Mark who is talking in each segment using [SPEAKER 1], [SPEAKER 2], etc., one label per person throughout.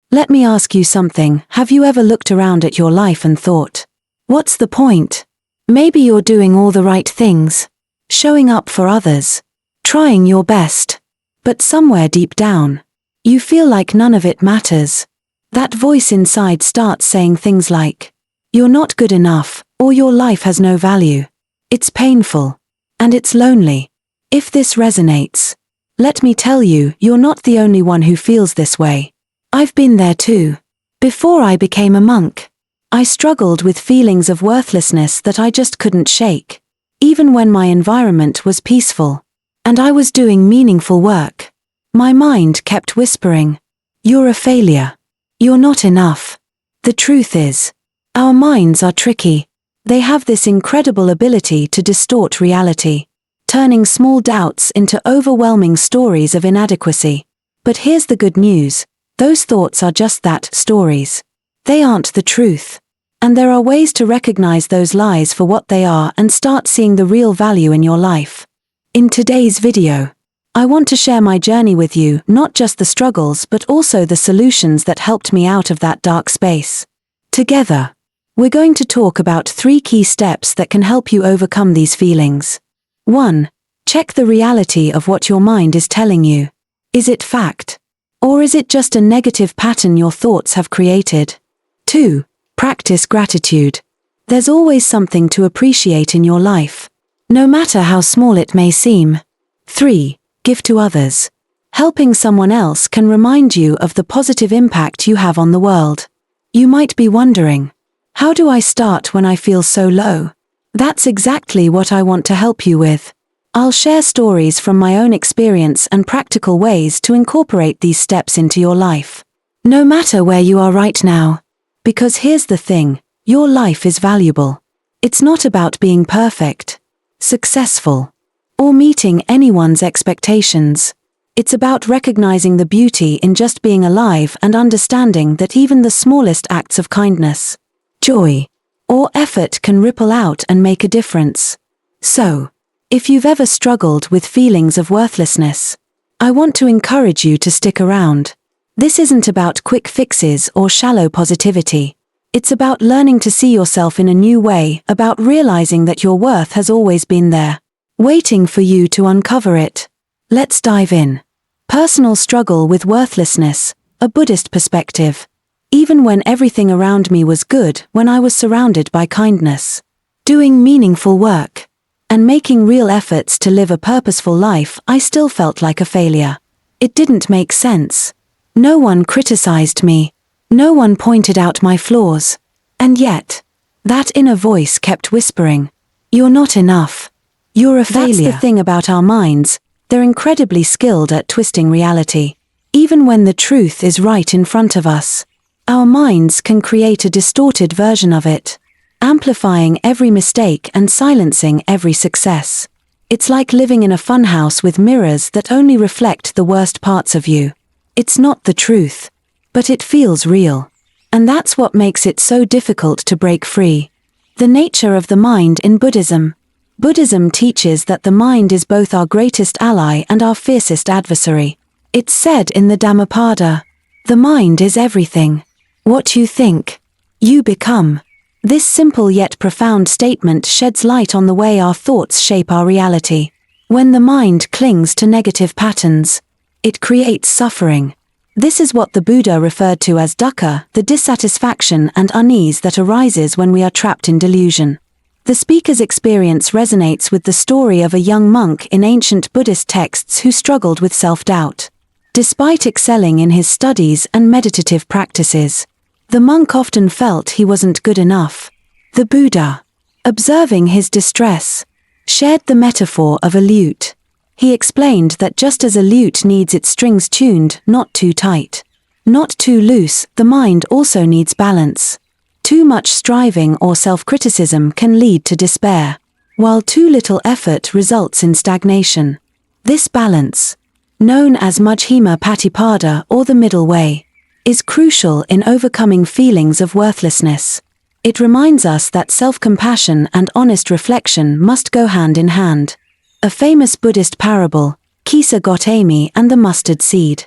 [SPEAKER 1] Let me ask you something. Have you ever looked around at your life and thought, what's the point? Maybe you're doing all the right things, showing up for others, trying your best, but somewhere deep down, you feel like none of it matters. That voice inside starts saying things like, you're not good enough, or your life has no value. It's painful. And it's lonely. If this resonates, let me tell you, you're not the only one who feels this way. I've been there too. Before I became a monk, I struggled with feelings of worthlessness that I just couldn't shake. Even when my environment was peaceful, and I was doing meaningful work, my mind kept whispering, you're a failure. You're not enough. The truth is, our minds are tricky. They have this incredible ability to distort reality, turning small doubts into overwhelming stories of inadequacy. But here's the good news. Those thoughts are just that, stories. They aren't the truth. And there are ways to recognize those lies for what they are and start seeing the real value in your life. In today's video, I want to share my journey with you, not just the struggles but also the solutions that helped me out of that dark space. Together, we're going to talk about 3 key steps that can help you overcome these feelings. 1. Check the reality of what your mind is telling you. Is it fact? Or is it just a negative pattern your thoughts have created? 2. Practice gratitude. There's always something to appreciate in your life, no matter how small it may seem. 3. Give to others. Helping someone else can remind you of the positive impact you have on the world. You might be wondering, how do I start when I feel so low? That's exactly what I want to help you with. I'll share stories from my own experience and practical ways to incorporate these steps into your life, no matter where you are right now. Because here's the thing, your life is valuable. It's not about being perfect, successful, or meeting anyone's expectations. It's about recognizing the beauty in just being alive and understanding that even the smallest acts of kindness, joy, or effort can ripple out and make a difference. So, if you've ever struggled with feelings of worthlessness, I want to encourage you to stick around. This isn't about quick fixes or shallow positivity. It's about learning to see yourself in a new way, about realizing that your worth has always been there, waiting for you to uncover it. Let's dive in. Personal struggle with worthlessness, a Buddhist perspective. Even when everything around me was good, when I was surrounded by kindness, doing meaningful work, and making real efforts to live a purposeful life, I still felt like a failure. It didn't make sense. No one criticized me. No one pointed out my flaws. And yet, that inner voice kept whispering, you're not enough. You're a failure. That's the thing about our minds, they're incredibly skilled at twisting reality. Even when the truth is right in front of us, our minds can create a distorted version of it, amplifying every mistake and silencing every success. It's like living in a funhouse with mirrors that only reflect the worst parts of you. It's not the truth, but it feels real. And that's what makes it so difficult to break free. The nature of the mind in Buddhism. Buddhism teaches that the mind is both our greatest ally and our fiercest adversary. It's said in the Dhammapada, the mind is everything. What you think, you become. This simple yet profound statement sheds light on the way our thoughts shape our reality. When the mind clings to negative patterns, it creates suffering. This is what the Buddha referred to as dukkha, the dissatisfaction and unease that arises when we are trapped in delusion. The speaker's experience resonates with the story of a young monk in ancient Buddhist texts who struggled with self-doubt. Despite excelling in his studies and meditative practices, the monk often felt he wasn't good enough. The Buddha, observing his distress, shared the metaphor of a lute. He explained that just as a lute needs its strings tuned, not too tight, not too loose, the mind also needs balance. Too much striving or self-criticism can lead to despair, while too little effort results in stagnation. This balance, known as Majjhima Patipada or the middle way, is crucial in overcoming feelings of worthlessness. It reminds us that self-compassion and honest reflection must go hand in hand. A famous Buddhist parable, Kisa Gotami and the Mustard Seed.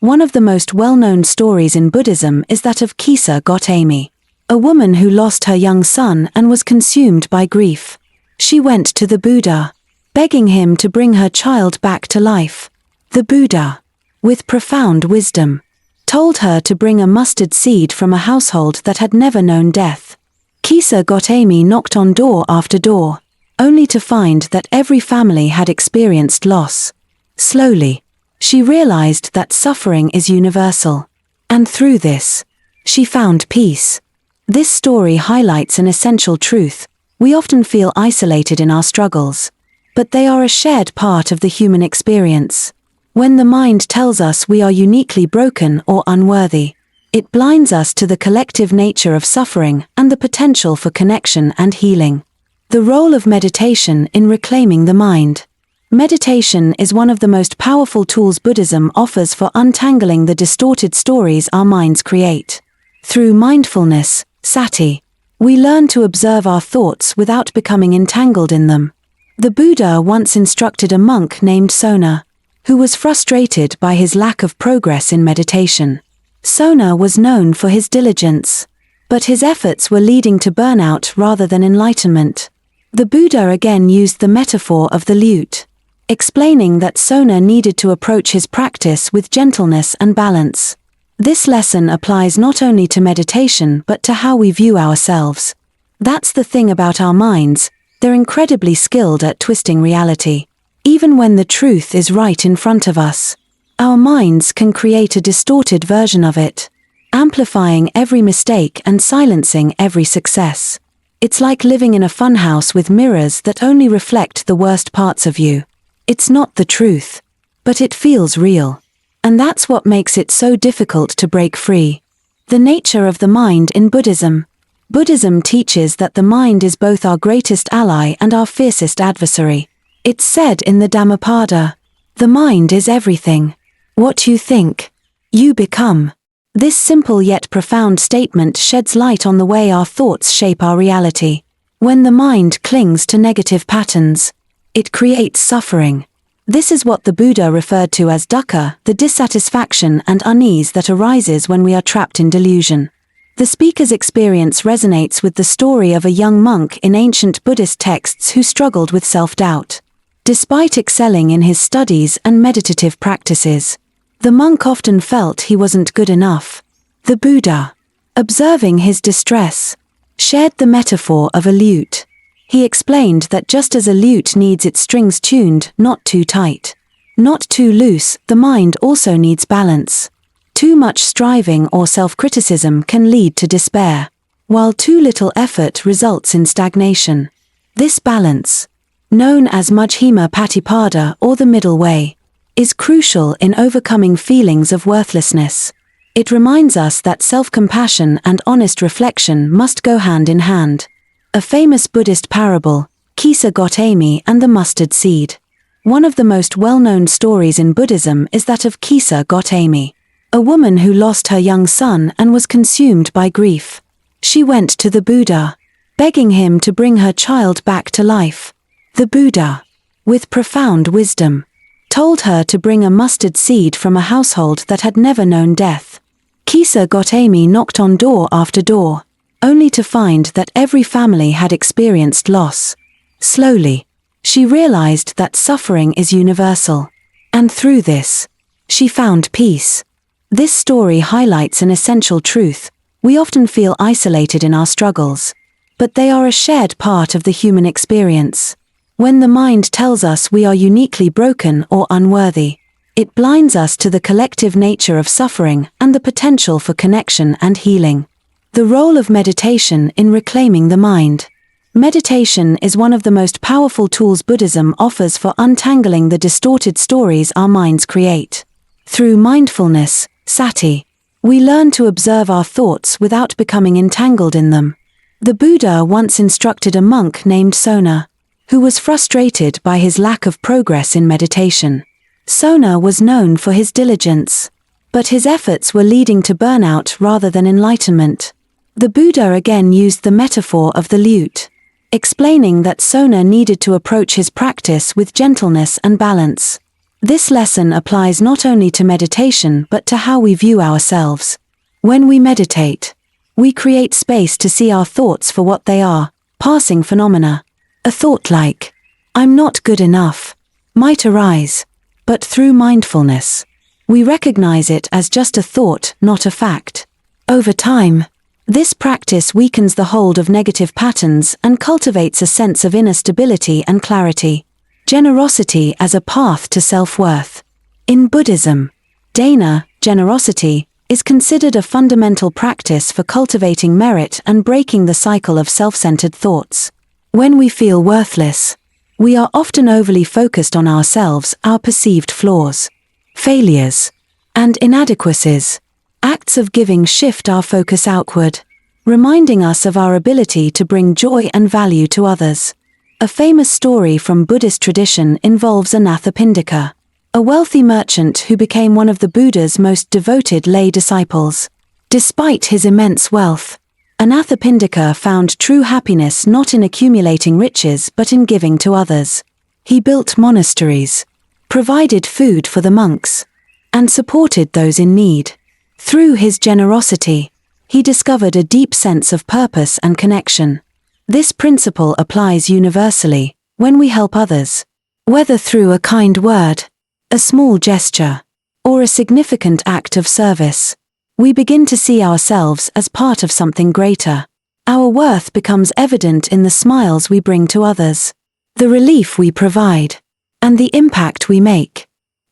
[SPEAKER 1] One of the most well-known stories in Buddhism is that of Kisa Gotami, a woman who lost her young son and was consumed by grief. She went to the Buddha, begging him to bring her child back to life. The Buddha, with profound wisdom, told her to bring a mustard seed from a household that had never known death. Kisa Gotami knocked on door after door, only to find that every family had experienced loss. Slowly, she realized that suffering is universal, and through this, she found peace. This story highlights an essential truth: we often feel isolated in our struggles, but they are a shared part of the human experience. When the mind tells us we are uniquely broken or unworthy, it blinds us to the collective nature of suffering and the potential for connection and healing. The role of meditation in reclaiming the mind. Meditation is one of the most powerful tools Buddhism offers for untangling the distorted stories our minds create. Through mindfulness, sati, we learn to observe our thoughts without becoming entangled in them. The Buddha once instructed a monk named Sona, who was frustrated by his lack of progress in meditation. Sona was known for his diligence, but his efforts were leading to burnout rather than enlightenment. The Buddha again used the metaphor of the lute, explaining that Sona needed to approach his practice with gentleness and balance. This lesson applies not only to meditation but to how we view ourselves. That's the thing about our minds, they're incredibly skilled at twisting reality. Even when the truth is right in front of us, our minds can create a distorted version of it, amplifying every mistake and silencing every success. It's like living in a funhouse with mirrors that only reflect the worst parts of you. It's not the truth, but it feels real. And that's what makes it so difficult to break free. The nature of the mind in Buddhism. Buddhism teaches that the mind is both our greatest ally and our fiercest adversary. It's said in the Dhammapada, the mind is everything. What you think, you become. This simple yet profound statement sheds light on the way our thoughts shape our reality. When the mind clings to negative patterns, it creates suffering. This is what the Buddha referred to as dukkha, the dissatisfaction and unease that arises when we are trapped in delusion. The speaker's experience resonates with the story of a young monk in ancient Buddhist texts who struggled with self-doubt. Despite excelling in his studies and meditative practices, the monk often felt he wasn't good enough. The Buddha, observing his distress, shared the metaphor of a lute. He explained that just as a lute needs its strings tuned, not too tight, not too loose, the mind also needs balance. Too much striving or self-criticism can lead to despair, while too little effort results in stagnation. This balance, known as Majjhima Patipada or the middle way, is crucial in overcoming feelings of worthlessness. It reminds us that self-compassion and honest reflection must go hand in hand. A famous Buddhist parable, Kisa Gotami and the mustard seed. One of the most well-known stories in Buddhism is that of Kisa Gotami, a woman who lost her young son and was consumed by grief. She went to the Buddha, begging him to bring her child back to life. The Buddha, with profound wisdom, told her to bring a mustard seed from a household that had never known death. Kisa Gotami knocked on door after door, only to find that every family had experienced loss. Slowly, she realized that suffering is universal, and through this, she found peace. This story highlights an essential truth: we often feel isolated in our struggles, but they are a shared part of the human experience. When the mind tells us we are uniquely broken or unworthy, it blinds us to the collective nature of suffering and the potential for connection and healing. The role of meditation in reclaiming the mind. Meditation is one of the most powerful tools Buddhism offers for untangling the distorted stories our minds create. Through mindfulness, sati, we learn to observe our thoughts without becoming entangled in them. The Buddha once instructed a monk named Sona, who was frustrated by his lack of progress in meditation. Sona was known for his diligence, but his efforts were leading to burnout rather than enlightenment. The Buddha again used the metaphor of the lute, explaining that Sona needed to approach his practice with gentleness and balance. This lesson applies not only to meditation but to how we view ourselves. When we meditate, we create space to see our thoughts for what they are, passing phenomena. A thought like, "I'm not good enough," might arise, but through mindfulness, we recognize it as just a thought, not a fact. Over time, this practice weakens the hold of negative patterns and cultivates a sense of inner stability and clarity. Generosity as a path to self-worth. In Buddhism, dana, generosity, is considered a fundamental practice for cultivating merit and breaking the cycle of self-centered thoughts. When we feel worthless, we are often overly focused on ourselves, our perceived flaws, failures, and inadequacies. Acts of giving shift our focus outward, reminding us of our ability to bring joy and value to others. A famous story from Buddhist tradition involves Anathapindika, a wealthy merchant who became one of the Buddha's most devoted lay disciples. Despite his immense wealth, Anathapindika found true happiness not in accumulating riches but in giving to others. He built monasteries, provided food for the monks, and supported those in need. Through his generosity, he discovered a deep sense of purpose and connection. This principle applies universally when we help others, whether through a kind word, a small gesture, or a significant act of service. We begin to see ourselves as part of something greater. Our worth becomes evident in the smiles we bring to others, the relief we provide, and the impact we make.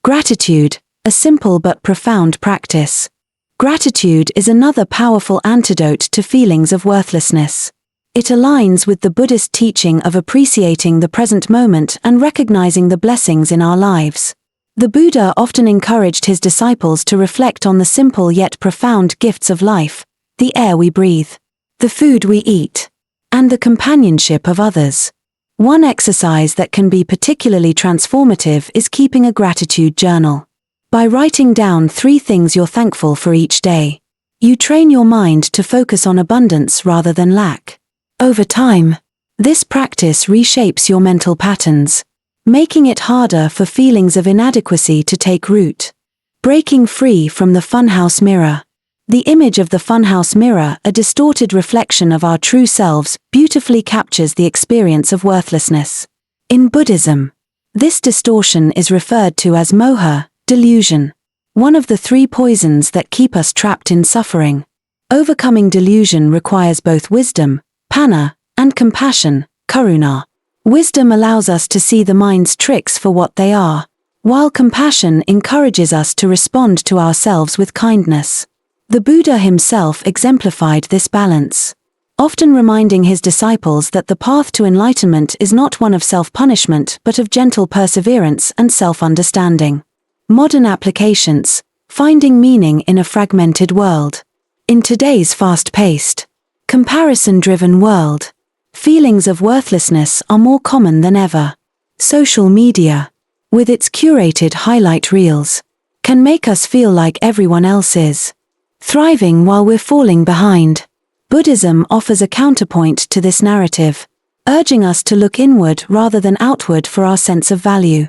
[SPEAKER 1] Gratitude, a simple but profound practice. Gratitude is another powerful antidote to feelings of worthlessness. It aligns with the Buddhist teaching of appreciating the present moment and recognizing the blessings in our lives. The Buddha often encouraged his disciples to reflect on the simple yet profound gifts of life, the air we breathe, the food we eat, and the companionship of others. One exercise that can be particularly transformative is keeping a gratitude journal. By writing down 3 things you're thankful for each day, you train your mind to focus on abundance rather than lack. Over time, this practice reshapes your mental patterns, making it harder for feelings of inadequacy to take root. Breaking free from the funhouse mirror. The image of the funhouse mirror, a distorted reflection of our true selves, beautifully captures the experience of worthlessness. In Buddhism, this distortion is referred to as moha, delusion, one of the 3 poisons that keep us trapped in suffering. Overcoming delusion requires both wisdom, panna, and compassion, karuna. Wisdom allows us to see the mind's tricks for what they are, while compassion encourages us to respond to ourselves with kindness. The Buddha himself exemplified this balance, often reminding his disciples that the path to enlightenment is not one of self-punishment but of gentle perseverance and self-understanding. Modern applications, finding meaning in a fragmented world. In today's fast-paced, comparison-driven world, feelings of worthlessness are more common than ever. Social media, with its curated highlight reels, can make us feel like everyone else is thriving while we're falling behind. Buddhism offers a counterpoint to this narrative, urging us to look inward rather than outward for our sense of value.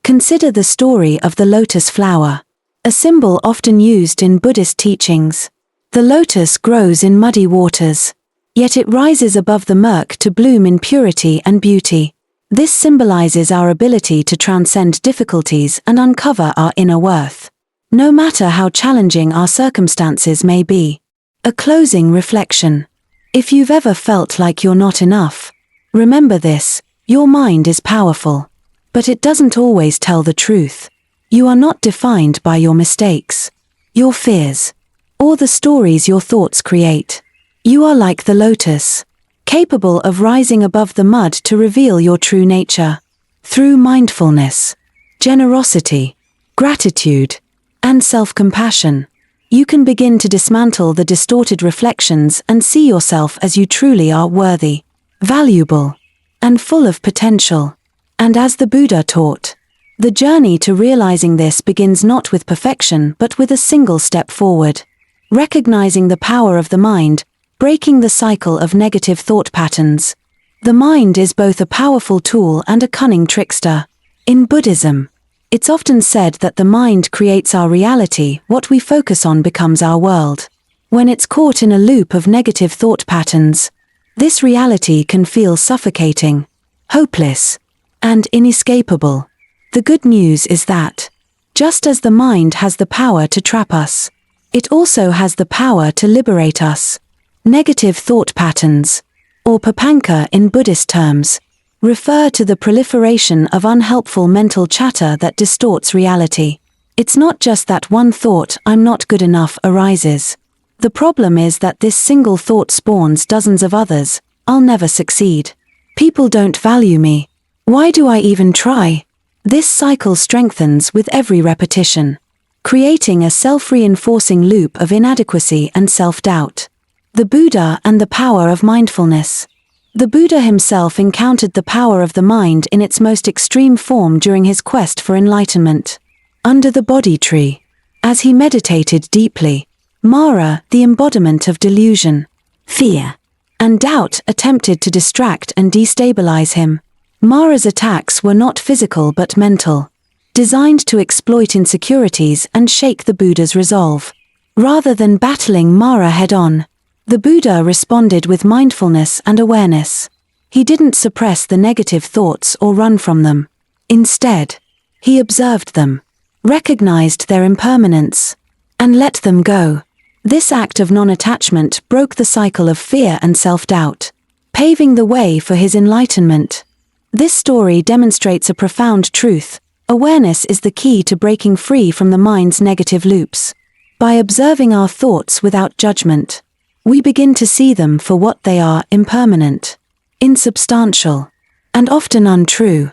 [SPEAKER 1] Consider the story of the lotus flower, a symbol often used in Buddhist teachings. The lotus grows in muddy waters, yet it rises above the murk to bloom in purity and beauty. This symbolizes our ability to transcend difficulties and uncover our inner worth, no matter how challenging our circumstances may be. A closing reflection. If you've ever felt like you're not enough, remember this: your mind is powerful, but it doesn't always tell the truth. You are not defined by your mistakes, your fears, or the stories your thoughts create. You are like the lotus, capable of rising above the mud to reveal your true nature. Through mindfulness, generosity, gratitude, and self-compassion, you can begin to dismantle the distorted reflections and see yourself as you truly are: worthy, valuable, and full of potential. And as the Buddha taught, the journey to realizing this begins not with perfection but with a single step forward. Recognizing the power of the mind, breaking the cycle of negative thought patterns. The mind is both a powerful tool and a cunning trickster. In Buddhism, It's often said that the mind creates our reality, what we focus on becomes our world. When it's caught in a loop of negative thought patterns, this reality can feel suffocating, hopeless, and inescapable. The good news is that, just as the mind has the power to trap us, it also has the power to liberate us. Negative thought patterns, or papanka in Buddhist terms, refer to the proliferation of unhelpful mental chatter that distorts reality. It's not just that one thought, "I'm not good enough," arises. The problem is that this single thought spawns dozens of others. "I'll never succeed. People don't value me. Why do I even try?" This cycle strengthens with every repetition, creating a self-reinforcing loop of inadequacy and self-doubt. The Buddha and the power of mindfulness. The Buddha himself encountered the power of the mind in its most extreme form during his quest for enlightenment. Under the Bodhi tree, as he meditated deeply, Mara, the embodiment of delusion, fear, and doubt, attempted to distract and destabilize him. Mara's attacks were not physical but mental, designed to exploit insecurities and shake the Buddha's resolve. Rather than battling Mara head-on, the Buddha responded with mindfulness and awareness. He didn't suppress the negative thoughts or run from them. Instead, he observed them, recognized their impermanence, and let them go. This act of non-attachment broke the cycle of fear and self-doubt, paving the way for his enlightenment. This story demonstrates a profound truth. Awareness is the key to breaking free from the mind's negative loops. By observing our thoughts without judgment, we begin to see them for what they are: impermanent, insubstantial, and often untrue.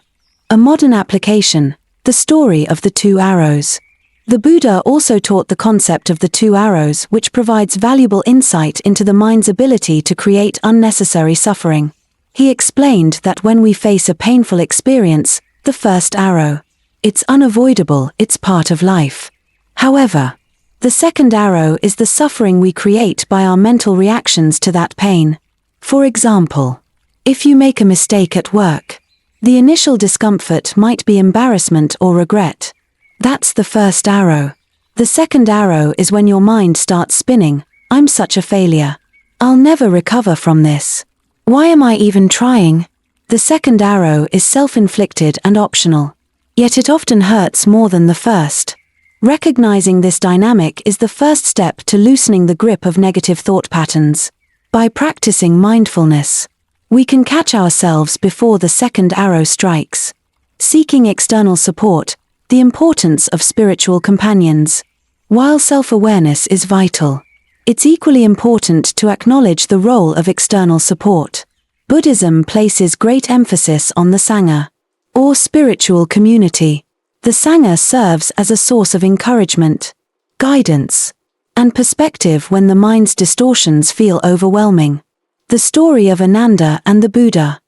[SPEAKER 1] A modern application, the story of the two arrows. The Buddha also taught the concept of the two arrows, which provides valuable insight into the mind's ability to create unnecessary suffering. He explained that when we face a painful experience, the first arrow, it's unavoidable, it's part of life. However, the second arrow is the suffering we create by our mental reactions to that pain. For example, if you make a mistake at work, the initial discomfort might be embarrassment or regret. That's the first arrow. The second arrow is when your mind starts spinning, "I'm such a failure. I'll never recover from this. Why am I even trying?" The second arrow is self-inflicted and optional, yet it often hurts more than the first. Recognizing this dynamic is the first step to loosening the grip of negative thought patterns. By practicing mindfulness, we can catch ourselves before the second arrow strikes. Seeking external support, the importance of spiritual companions. While self-awareness is vital, it's equally important to acknowledge the role of external support. Buddhism places great emphasis on the Sangha, or spiritual community. The Sangha serves as a source of encouragement, guidance, and perspective when the mind's distortions feel overwhelming. The story of Ananda and the Buddha.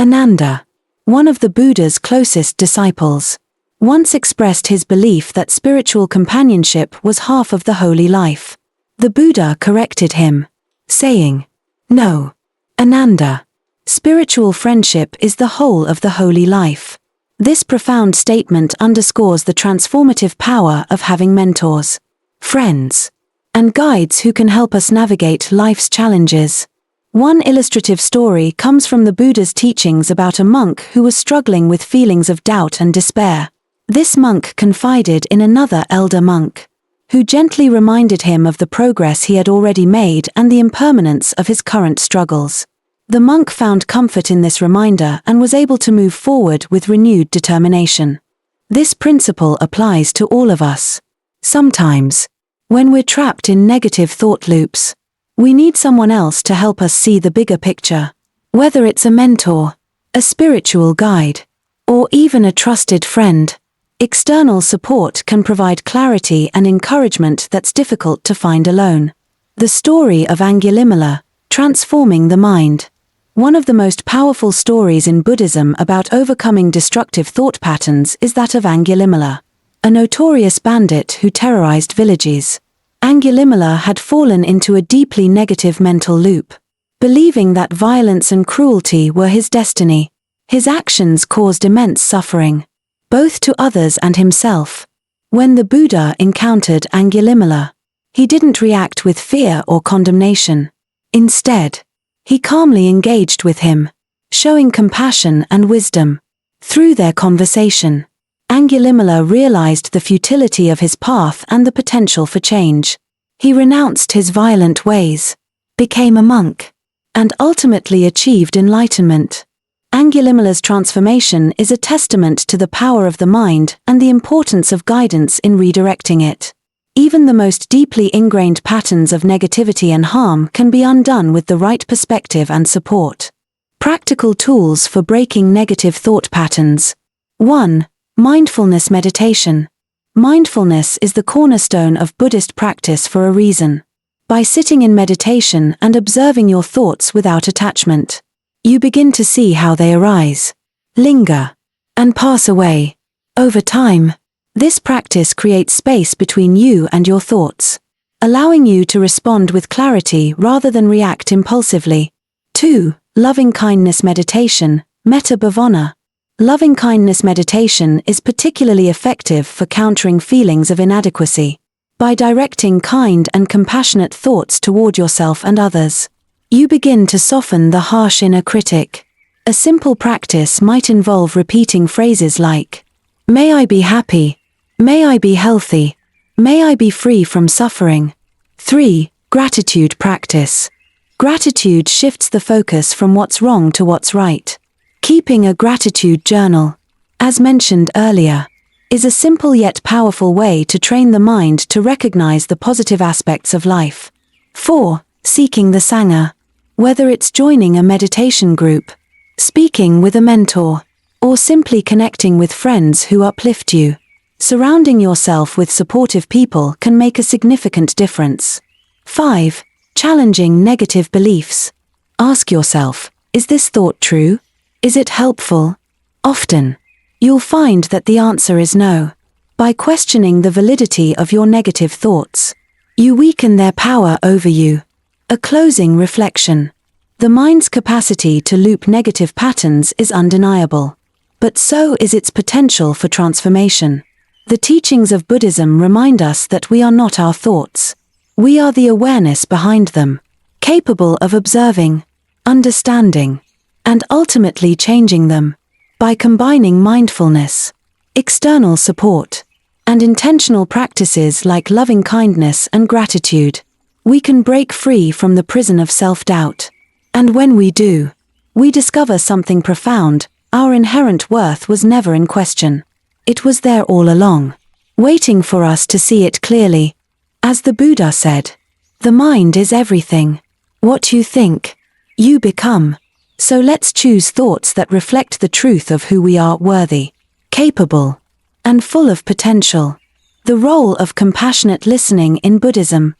[SPEAKER 1] Ananda, one of the Buddha's closest disciples, once expressed his belief that spiritual companionship was half of the holy life. The Buddha corrected him, saying, "No, Ananda, spiritual friendship is the whole of the holy life." This profound statement underscores the transformative power of having mentors, friends, and guides who can help us navigate life's challenges. One illustrative story comes from the Buddha's teachings about a monk who was struggling with feelings of doubt and despair. This monk confided in another elder monk, who gently reminded him of the progress he had already made and the impermanence of his current struggles. The monk found comfort in this reminder and was able to move forward with renewed determination. This principle applies to all of us. Sometimes, when we're trapped in negative thought loops, we need someone else to help us see the bigger picture. Whether it's a mentor, a spiritual guide, or even a trusted friend, external support can provide clarity and encouragement that's difficult to find alone. The story of Angulimala, transforming the mind. One of the most powerful stories in Buddhism about overcoming destructive thought patterns is that of Angulimala, a notorious bandit who terrorized villages. Angulimala had fallen into a deeply negative mental loop, believing that violence and cruelty were his destiny. His actions caused immense suffering. both to others and himself. When the Buddha encountered Angulimala, he didn't react with fear or condemnation. Instead, he calmly engaged with him, showing compassion and wisdom. Through their conversation, Angulimala realized the futility of his path and the potential for change. He renounced his violent ways, became a monk, and ultimately achieved enlightenment. Angulimala's transformation is a testament to the power of the mind and the importance of guidance in redirecting it. Even the most deeply ingrained patterns of negativity and harm can be undone with the right perspective and support. Practical tools for breaking negative thought patterns. 1. Mindfulness meditation. Mindfulness is the cornerstone of Buddhist practice for a reason. By sitting in meditation and observing your thoughts without attachment, you begin to see how they arise, linger, and pass away. Over time, this practice creates space between you and your thoughts, allowing you to respond with clarity rather than react impulsively. 2. Loving-kindness meditation, metta bhavana. Loving-kindness meditation is particularly effective for countering feelings of inadequacy. By directing kind and compassionate thoughts toward yourself and others, you begin to soften the harsh inner critic. A simple practice might involve repeating phrases like, "May I be happy," "May I be healthy," "May I be free from suffering." 3. Gratitude practice. Gratitude shifts the focus from what's wrong to what's right. Keeping a gratitude journal, as mentioned earlier, is a simple yet powerful way to train the mind to recognize the positive aspects of life. 4. Seeking the Sangha. Whether it's joining a meditation group, speaking with a mentor, or simply connecting with friends who uplift you, surrounding yourself with supportive people can make a significant difference. 5. Challenging negative beliefs. Ask yourself, is this thought true? Is it helpful? Often, you'll find that the answer is no. By questioning the validity of your negative thoughts, you weaken their power over you. A closing reflection. The mind's capacity to loop negative patterns is undeniable, but so is its potential for transformation. The teachings of Buddhism remind us that we are not our thoughts. We are the awareness behind them, capable of observing, understanding, and ultimately changing them. By combining mindfulness, external support, and intentional practices like loving kindness and gratitude, we can break free from the prison of self-doubt. And when we do, we discover something profound. Our inherent worth was never in question. It was there all along, waiting for us to see it clearly. As the Buddha said, the mind is everything. What you think, you become. So let's choose thoughts that reflect the truth of who we are: worthy, capable, and full of potential. The role of compassionate listening in Buddhism.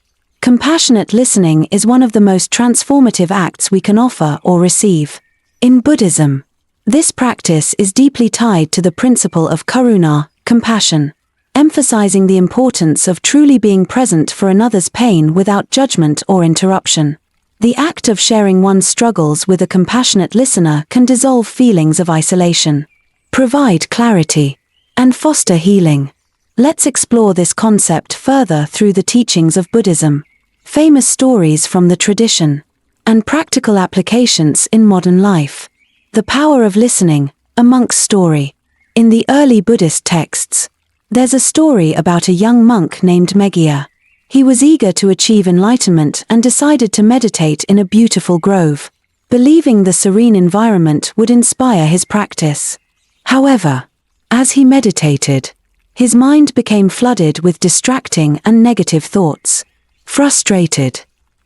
[SPEAKER 1] Compassionate listening is one of the most transformative acts we can offer or receive. In Buddhism, this practice is deeply tied to the principle of karuna, compassion, emphasizing the importance of truly being present for another's pain without judgment or interruption. The act of sharing one's struggles with a compassionate listener can dissolve feelings of isolation, provide clarity, and foster healing. Let's explore this concept further through the teachings of Buddhism, famous stories from the tradition, and practical applications in modern life. The power of listening, a monk's story. In the early Buddhist texts, there's a story about a young monk named Meghiya. He was eager to achieve enlightenment and decided to meditate in a beautiful grove, believing the serene environment would inspire his practice. However, as he meditated, his mind became flooded with distracting and negative thoughts. Frustrated,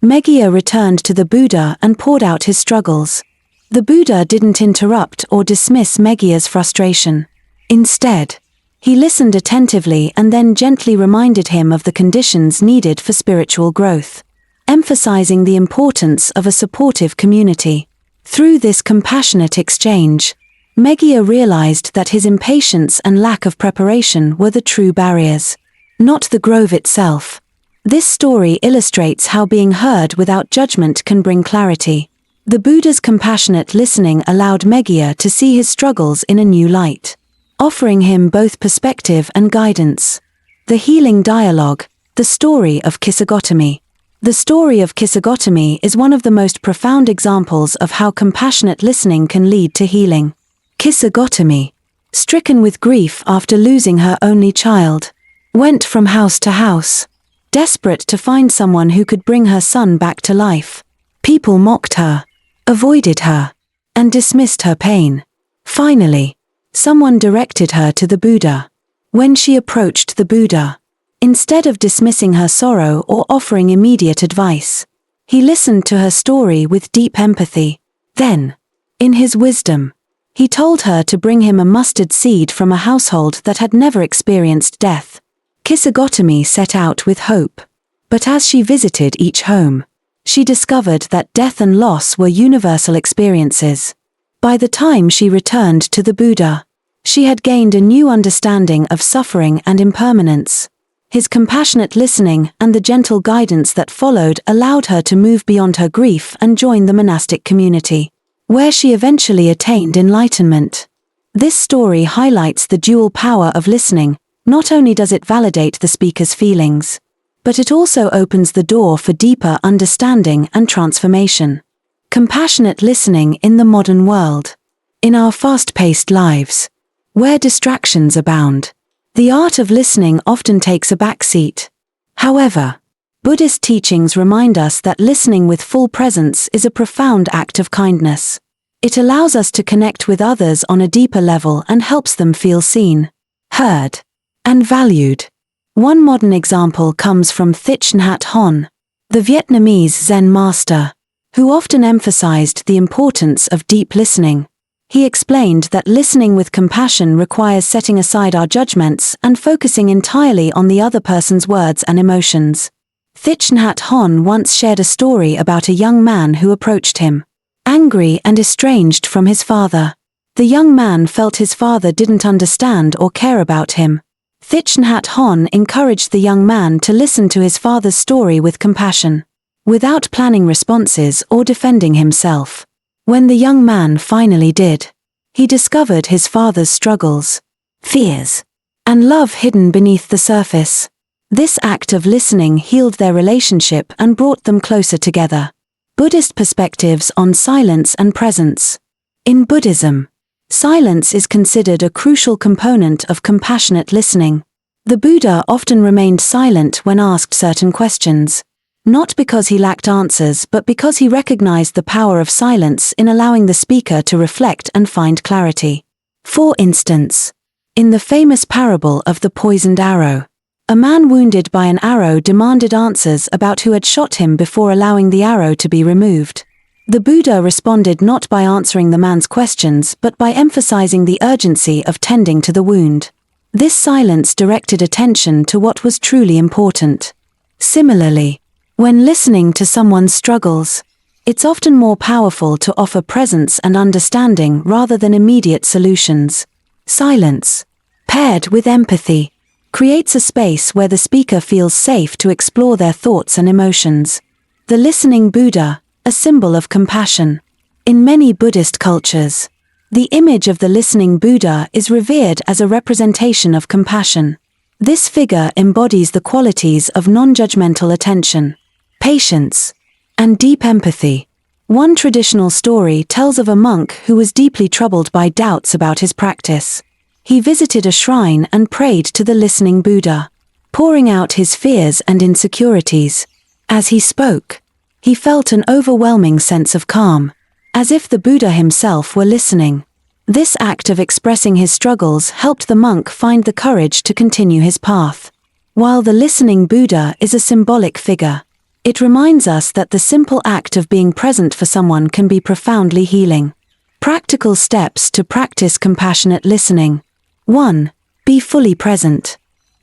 [SPEAKER 1] Meghiya returned to the Buddha and poured out his struggles. The Buddha didn't interrupt or dismiss Meghiya's frustration. Instead, he listened attentively and then gently reminded him of the conditions needed for spiritual growth, emphasizing the importance of a supportive community. Through this compassionate exchange, Meghiya realized that his impatience and lack of preparation were the true barriers, not the grove itself. This story illustrates how being heard without judgment can bring clarity. The Buddha's compassionate listening allowed Meghiya to see his struggles in a new light. offering him both perspective and guidance. The healing dialogue, the story of Kisagotami. The story of Kisagotami is one of the most profound examples of how compassionate listening can lead to healing. Kisagotami, stricken with grief after losing her only child, went from house to house, desperate to find someone who could bring her son back to life. People mocked her, avoided her, and dismissed her pain. Finally, someone directed her to the Buddha. When she approached the Buddha, instead of dismissing her sorrow or offering immediate advice, he listened to her story with deep empathy. Then, in his wisdom, he told her to bring him a mustard seed from a household that had never experienced death. Kisagotami set out with hope, but as she visited each home, she discovered that death and loss were universal experiences. By the time she returned to the Buddha, she had gained a new understanding of suffering and impermanence. His compassionate listening and the gentle guidance that followed allowed her to move beyond her grief and join the monastic community, where she eventually attained enlightenment. This story highlights the dual power of listening. Not only does it validate the speaker's feelings, but it also opens the door for deeper understanding and transformation. Compassionate listening in the modern world. In our fast-paced lives, where distractions abound, the art of listening often takes a backseat. However, Buddhist teachings remind us that listening with full presence is a profound act of kindness. It allows us to connect with others on a deeper level and helps them feel seen, heard, and valued. One modern example comes from Thich Nhat Hanh, the Vietnamese Zen master, who often emphasized the importance of deep listening. He explained that listening with compassion requires setting aside our judgments and focusing entirely on the other person's words and emotions. Thich Nhat Hanh once shared a story about a young man who approached him, angry and estranged from his father. The young man felt his father didn't understand or care about him. Thich Nhat Hanh encouraged the young man to listen to his father's story with compassion, without planning responses or defending himself. When the young man finally did, he discovered his father's struggles, fears, and love hidden beneath the surface. This act of listening healed their relationship and brought them closer together. Buddhist perspectives on silence and presence. In Buddhism, silence is considered a crucial component of compassionate listening. The Buddha often remained silent when asked certain questions, not because he lacked answers but because he recognized the power of silence in allowing the speaker to reflect and find clarity. For instance, in the famous parable of the poisoned arrow, a man wounded by an arrow demanded answers about who had shot him before allowing the arrow to be removed. The Buddha responded not by answering the man's questions but by emphasizing the urgency of tending to the wound. This silence directed attention to what was truly important. Similarly, when listening to someone's struggles, it's often more powerful to offer presence and understanding rather than immediate solutions. Silence, paired with empathy, creates a space where the speaker feels safe to explore their thoughts and emotions. The listening Buddha, a symbol of compassion. In many Buddhist cultures, the image of the listening Buddha is revered as a representation of compassion. This figure embodies the qualities of non-judgmental attention, patience, and deep empathy. One traditional story tells of a monk who was deeply troubled by doubts about his practice. He visited a shrine and prayed to the listening Buddha, pouring out his fears and insecurities. As he spoke, he felt an overwhelming sense of calm, as if the Buddha himself were listening. This act of expressing his struggles helped the monk find the courage to continue his path. While the listening Buddha is a symbolic figure, it reminds us that the simple act of being present for someone can be profoundly healing. Practical steps to practice compassionate listening. 1. Be fully present.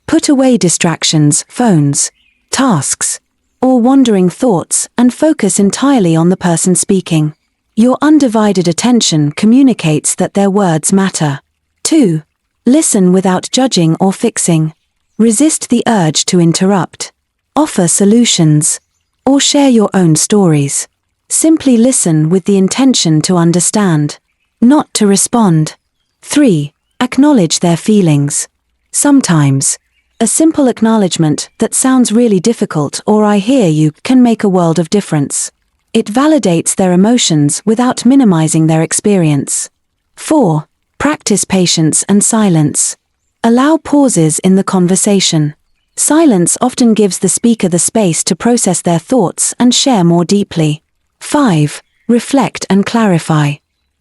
[SPEAKER 1] Put away distractions, phones, tasks, or wandering thoughts and focus entirely on the person speaking. Your undivided attention communicates that their words matter. 2. Listen without judging or fixing. Resist the urge to interrupt, offer solutions, or share your own stories. Simply listen with the intention to understand, not to respond. 3. Acknowledge their feelings. Sometimes, a simple acknowledgement that sounds really difficult or I hear you can make a world of difference. It validates their emotions without minimizing their experience. 4. Practice patience and silence. Allow pauses in the conversation. Silence often gives the speaker the space to process their thoughts and share more deeply. 5. Reflect and clarify.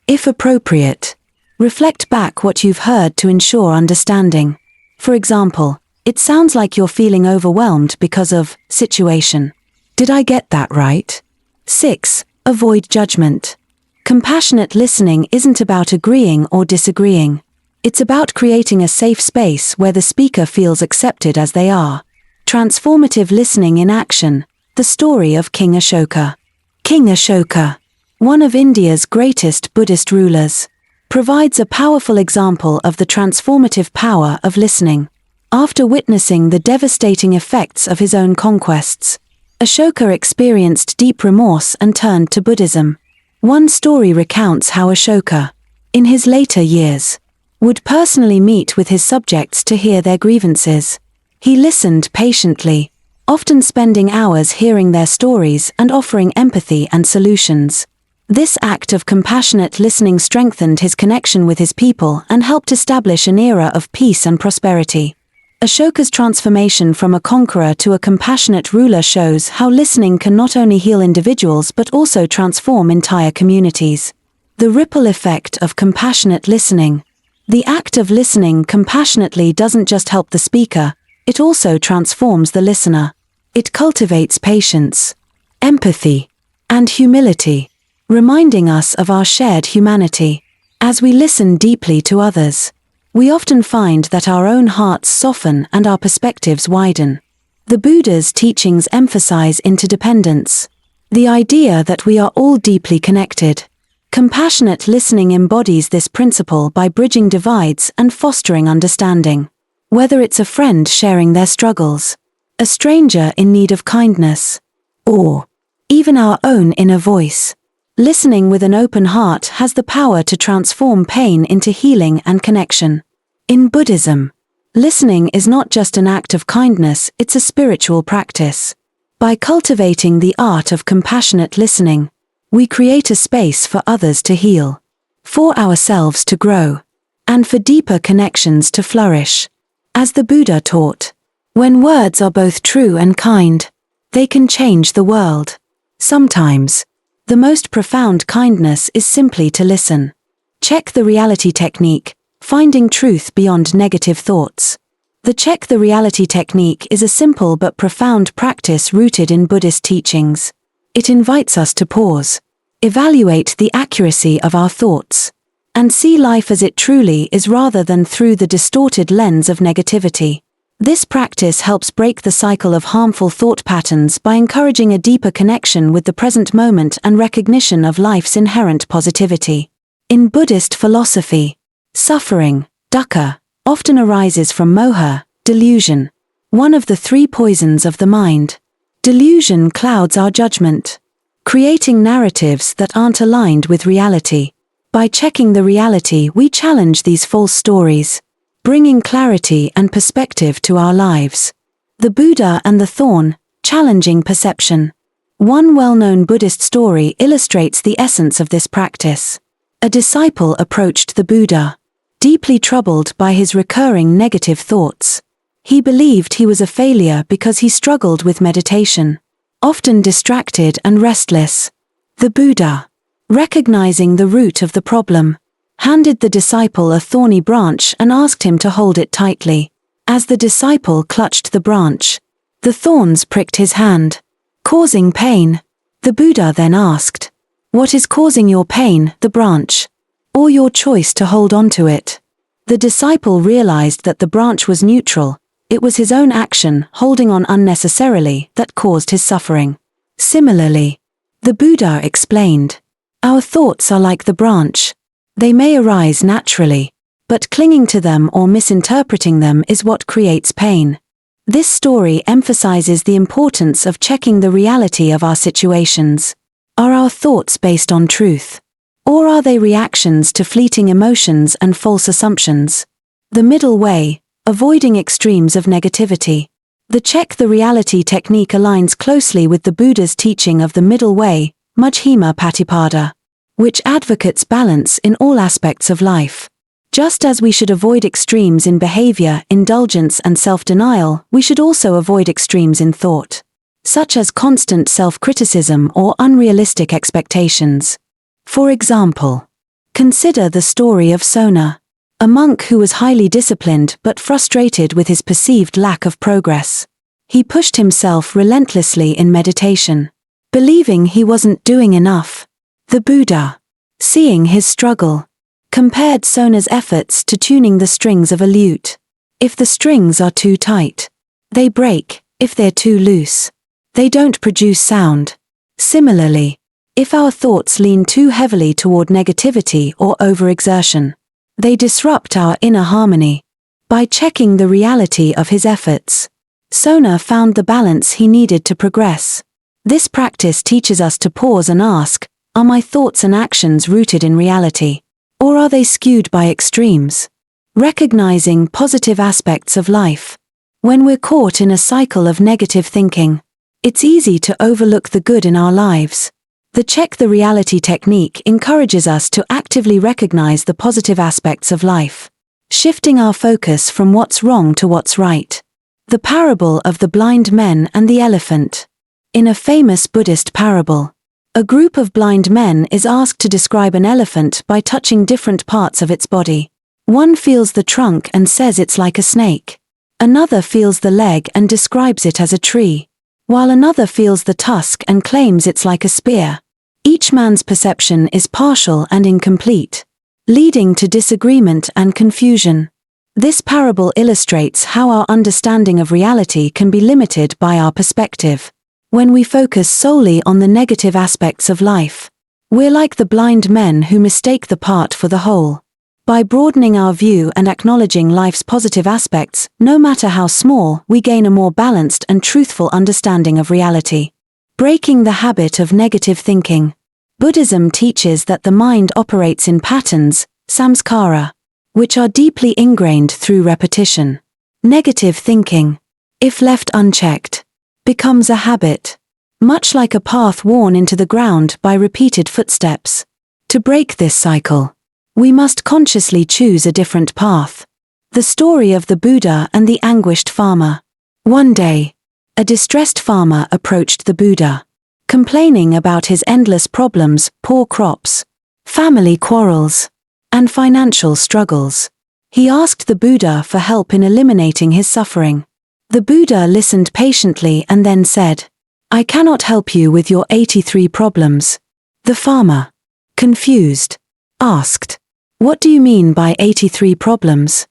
[SPEAKER 1] If appropriate, reflect back what you've heard to ensure understanding. For example, it sounds like you're feeling overwhelmed because of situation. Did I get that right? 6. Avoid judgment. Compassionate listening isn't about agreeing or disagreeing. It's about creating a safe space where the speaker feels accepted as they are. Transformative listening in action. The story of King Ashoka. King Ashoka, one of India's greatest Buddhist rulers, provides a powerful example of the transformative power of listening. After witnessing the devastating effects of his own conquests, Ashoka experienced deep remorse and turned to Buddhism. One story recounts how Ashoka, in his later years, would personally meet with his subjects to hear their grievances. He listened patiently, often spending hours hearing their stories and offering empathy and solutions. This act of compassionate listening strengthened his connection with his people and helped establish an era of peace and prosperity. Ashoka's transformation from a conqueror to a compassionate ruler shows how listening can not only heal individuals but also transform entire communities. The ripple effect of compassionate listening. The act of listening compassionately doesn't just help the speaker, it also transforms the listener. It cultivates patience, empathy, and humility, reminding us of our shared humanity. As we listen deeply to others, we often find that our own hearts soften and our perspectives widen. The Buddha's teachings emphasize interdependence, the idea that we are all deeply connected. Compassionate listening embodies this principle by bridging divides and fostering understanding. Whether it's a friend sharing their struggles, a stranger in need of kindness, or even our own inner voice, listening with an open heart has the power to transform pain into healing and connection. In Buddhism, listening is not just an act of kindness, it's a spiritual practice. By cultivating the art of compassionate listening, we create a space for others to heal, for ourselves to grow, and for deeper connections to flourish. As the Buddha taught, when words are both true and kind, they can change the world. Sometimes, the most profound kindness is simply to listen. Check the reality technique, finding truth beyond negative thoughts. The check the reality technique is a simple but profound practice rooted in Buddhist teachings. It invites us to pause, evaluate the accuracy of our thoughts, and see life as it truly is rather than through the distorted lens of negativity. This practice helps break the cycle of harmful thought patterns by encouraging a deeper connection with the present moment and recognition of life's inherent positivity. In Buddhist philosophy, suffering, dukkha, often arises from moha, delusion, one of the three poisons of the mind. Delusion clouds our judgment, creating narratives that aren't aligned with reality. By checking the reality, we challenge these false stories, bringing clarity and perspective to our lives. The Buddha and the Thorn, challenging perception. One well-known Buddhist story illustrates the essence of this practice. A disciple approached the Buddha, deeply troubled by his recurring negative thoughts. He believed he was a failure because he struggled with meditation, often distracted and restless. The Buddha, recognizing the root of the problem, handed the disciple a thorny branch and asked him to hold it tightly. As the disciple clutched the branch, the thorns pricked his hand, causing pain. The Buddha then asked, "What is causing your pain, the branch, or your choice to hold on to it?" The disciple realized that the branch was neutral. It was his own action, holding on unnecessarily, that caused his suffering. Similarly, the Buddha explained, "Our thoughts are like the branch. They may arise naturally, but clinging to them or misinterpreting them is what creates pain." This story emphasizes the importance of checking the reality of our situations. Are our thoughts based on truth? Or are they reactions to fleeting emotions and false assumptions? The middle way, avoiding extremes of negativity. The check the reality technique aligns closely with the Buddha's teaching of the middle way, Majjhima Patipada, which advocates balance in all aspects of life. Just as we should avoid extremes in behavior, indulgence and self-denial, we should also avoid extremes in thought, such as constant self-criticism or unrealistic expectations. For example, consider the story of Sona, a monk who was highly disciplined but frustrated with his perceived lack of progress. He pushed himself relentlessly in meditation, believing he wasn't doing enough. The Buddha, seeing his struggle, compared Sona's efforts to tuning the strings of a lute. If the strings are too tight, they break. If they're too loose, they don't produce sound. Similarly, if our thoughts lean too heavily toward negativity or overexertion, they disrupt our inner harmony. By checking the reality of his efforts, Sona found the balance he needed to progress. This practice teaches us to pause and ask, are my thoughts and actions rooted in reality, or are they skewed by extremes? Recognizing positive aspects of life. When we're caught in a cycle of negative thinking, it's easy to overlook the good in our lives. The check the reality technique encourages us to actively recognize the positive aspects of life, shifting our focus from what's wrong to what's right. The parable of the blind men and the elephant. In a famous Buddhist parable, a group of blind men is asked to describe an elephant by touching different parts of its body. One feels the trunk and says it's like a snake. Another feels the leg and describes it as a tree, while another feels the tusk and claims it's like a spear. Each man's perception is partial and incomplete, leading to disagreement and confusion. This parable illustrates how our understanding of reality can be limited by our perspective. When we focus solely on the negative aspects of life, we're like the blind men who mistake the part for the whole. By broadening our view and acknowledging life's positive aspects, no matter how small, we gain a more balanced and truthful understanding of reality. Breaking the habit of negative thinking. Buddhism teaches that the mind operates in patterns, samskara, which are deeply ingrained through repetition. Negative thinking, if left unchecked, becomes a habit, much like a path worn into the ground by repeated footsteps. To break this cycle, we must consciously choose a different path. The story of the Buddha and the anguished farmer. One day, a distressed farmer approached the Buddha, complaining about his endless problems, poor crops, family quarrels, and financial struggles. He asked the Buddha for help in eliminating his suffering. The Buddha listened patiently and then said, I cannot help you with your 83 problems. The farmer, confused, asked, what do you mean by 83 problems?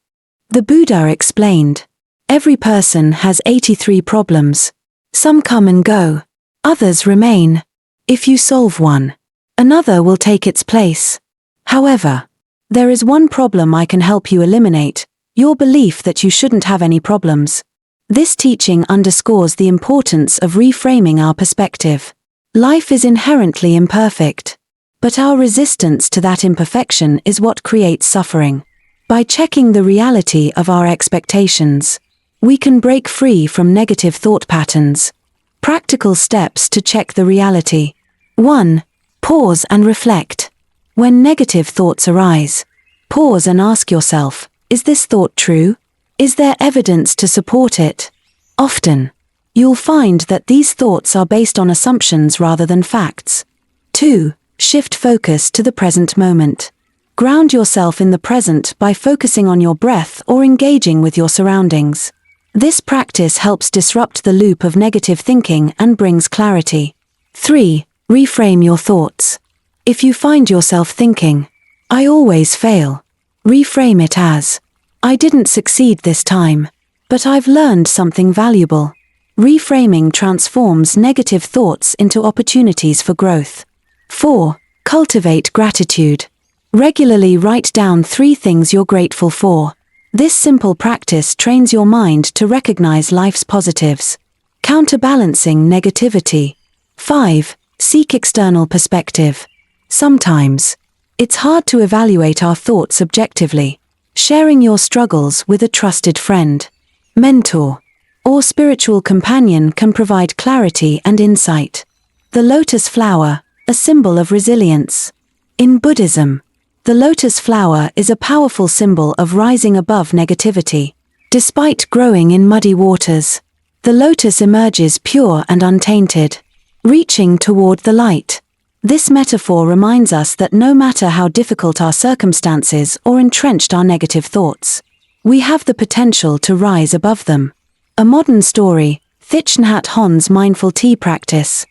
[SPEAKER 1] The Buddha explained, every person has 83 problems. Some come and go, others remain. If you solve one, another will take its place. However, there is one problem I can help you eliminate, your belief that you shouldn't have any problems. This teaching underscores the importance of reframing our perspective. Life is inherently imperfect, but our resistance to that imperfection is what creates suffering. By checking the reality of our expectations, we can break free from negative thought patterns. Practical steps to check the reality. 1. Pause and reflect. When negative thoughts arise, pause and ask yourself, is this thought true? Is there evidence to support it? Often, you'll find that these thoughts are based on assumptions rather than facts. 2. Shift focus to the present moment. Ground yourself in the present by focusing on your breath or engaging with your surroundings. This practice helps disrupt the loop of negative thinking and brings clarity. 3. Reframe your thoughts. If you find yourself thinking, I always fail, reframe it as, I didn't succeed this time, but I've learned something valuable. Reframing transforms negative thoughts into opportunities for growth. 4. Cultivate gratitude. Regularly write down 3 things you're grateful for. This simple practice trains your mind to recognize life's positives, counterbalancing negativity. 5. Seek external perspective. Sometimes, it's hard to evaluate our thoughts objectively. sharing your struggles with a trusted friend, mentor, or spiritual companion can provide clarity and insight. The lotus flower, a symbol of resilience. In Buddhism, the lotus flower is a powerful symbol of rising above negativity. Despite growing in muddy waters, the lotus emerges pure and untainted, reaching toward the light. This metaphor reminds us that no matter how difficult our circumstances or entrenched our negative thoughts, we have the potential to rise above them. A modern story, Thich Nhat Hanh's mindful tea practice.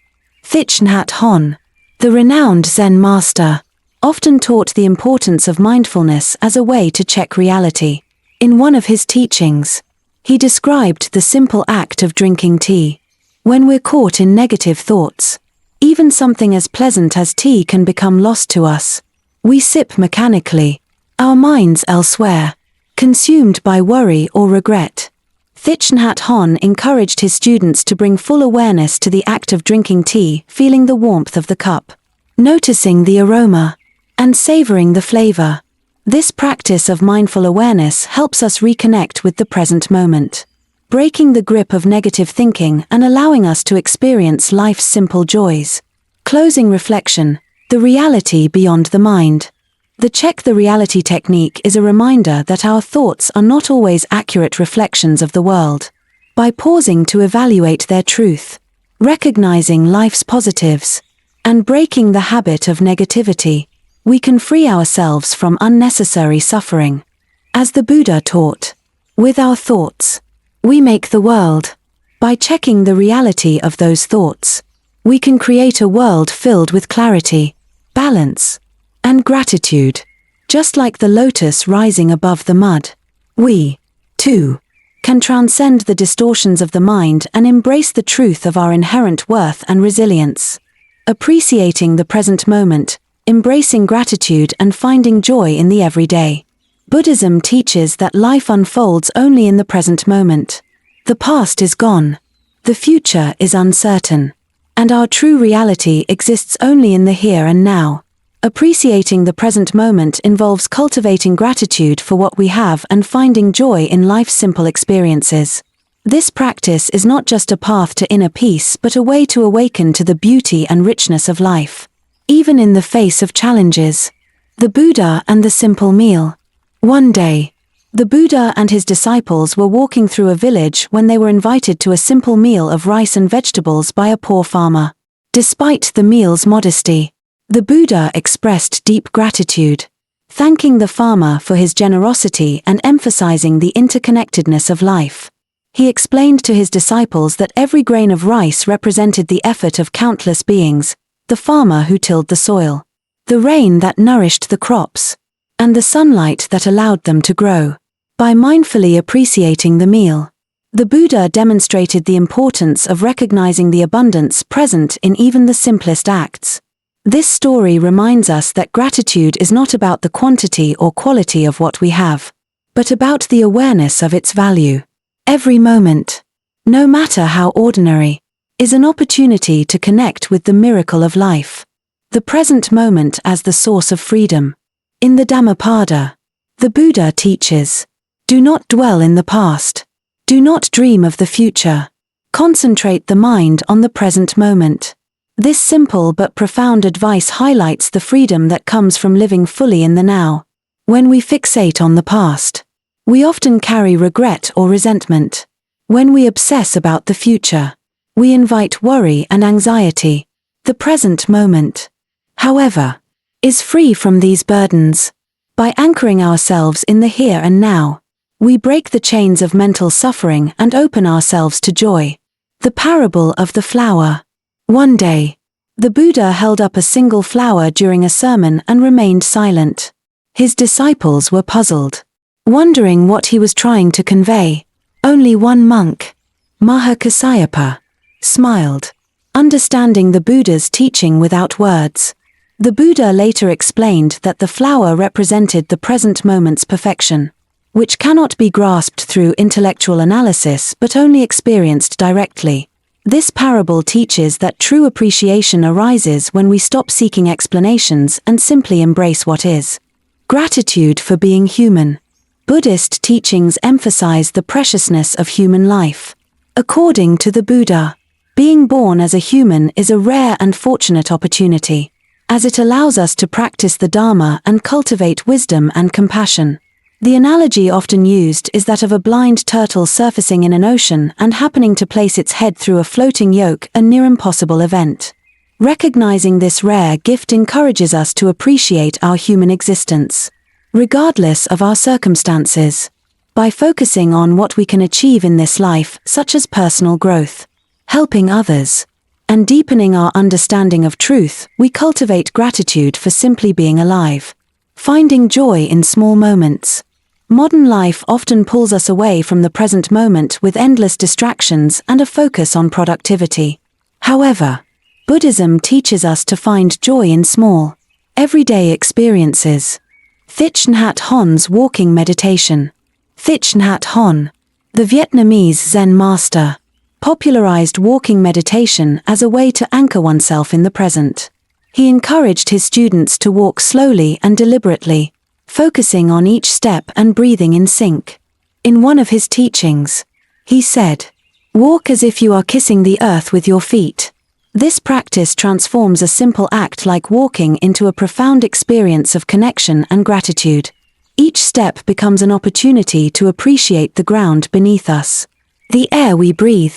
[SPEAKER 1] Thich Nhat Hanh, the renowned Zen master, often taught the importance of mindfulness as a way to check reality. In one of his teachings, he described the simple act of drinking tea. When we're caught in negative thoughts, even something as pleasant as tea can become lost to us. We sip mechanically, our minds elsewhere, consumed by worry or regret. Thich Nhat Hanh encouraged his students to bring full awareness to the act of drinking tea, feeling the warmth of the cup, noticing the aroma, and savoring the flavor. This practice of mindful awareness helps us reconnect with the present moment, breaking the grip of negative thinking and allowing us to experience life's simple joys. Closing reflection, the reality beyond the mind. The check the reality technique is a reminder that our thoughts are not always accurate reflections of the world. By pausing to evaluate their truth, recognizing life's positives, and breaking the habit of negativity, we can free ourselves from unnecessary suffering. As the Buddha taught, with our thoughts, we make the world. By checking the reality of those thoughts, we can create a world filled with clarity, balance, and gratitude. Just like the lotus rising above the mud, we, too, can transcend the distortions of the mind and embrace the truth of our inherent worth and resilience. Appreciating the present moment, embracing gratitude and finding joy in the everyday. Buddhism teaches that life unfolds only in the present moment. The past is gone. The future is uncertain. And our true reality exists only in the here and now. Appreciating the present moment involves cultivating gratitude for what we have and finding joy in life's simple experiences. This practice is not just a path to inner peace but a way to awaken to the beauty and richness of life, even in the face of challenges. The Buddha and the simple meal. One day, the Buddha and his disciples were walking through a village when they were invited to a simple meal of rice and vegetables by a poor farmer. Despite the meal's modesty, the Buddha expressed deep gratitude, thanking the farmer for his generosity and emphasizing the interconnectedness of life. He explained to his disciples that every grain of rice represented the effort of countless beings, the farmer who tilled the soil, the rain that nourished the crops, and the sunlight that allowed them to grow. By mindfully appreciating the meal, the Buddha demonstrated the importance of recognizing the abundance present in even the simplest acts. This story reminds us that gratitude is not about the quantity or quality of what we have, but about the awareness of its value. Every moment, no matter how ordinary, is an opportunity to connect with the miracle of life. The present moment as the source of freedom. In the Dhammapada, the Buddha teaches, do not dwell in the past. Do not dream of the future. Concentrate the mind on the present moment. This simple but profound advice highlights the freedom that comes from living fully in the now. When we fixate on the past, we often carry regret or resentment. When we obsess about the future, we invite worry and anxiety. The present moment, however, is free from these burdens. By anchoring ourselves in the here and now, we break the chains of mental suffering and open ourselves to joy. The parable of the flower. One day, the Buddha held up a single flower during a sermon and remained silent. His disciples were puzzled, wondering what he was trying to convey. Only one monk, Mahakassapa, smiled, understanding the Buddha's teaching without words. The Buddha later explained that the flower represented the present moment's perfection, which cannot be grasped through intellectual analysis but only experienced directly. This parable teaches that true appreciation arises when we stop seeking explanations and simply embrace what is. Gratitude for being human. Buddhist teachings emphasize the preciousness of human life. According to the Buddha, being born as a human is a rare and fortunate opportunity, as it allows us to practice the Dharma and cultivate wisdom and compassion. The analogy often used is that of a blind turtle surfacing in an ocean and happening to place its head through a floating yoke, a near impossible event. Recognizing this rare gift encourages us to appreciate our human existence, regardless of our circumstances. By focusing on what we can achieve in this life, such as personal growth, helping others, and deepening our understanding of truth, we cultivate gratitude for simply being alive, finding joy in small moments. Modern life often pulls us away from the present moment with endless distractions and a focus on productivity. However, Buddhism teaches us to find joy in small, everyday experiences. Thich Nhat Hanh's walking meditation. Thich Nhat Hanh, the Vietnamese Zen master, popularized walking meditation as a way to anchor oneself in the present. He encouraged his students to walk slowly and deliberately, focusing on each step and breathing in sync. In one of his teachings, he said, "Walk as if you are kissing the earth with your feet." This practice transforms a simple act like walking into a profound experience of connection and gratitude. Each step becomes an opportunity to appreciate the ground beneath us, the air we breathe,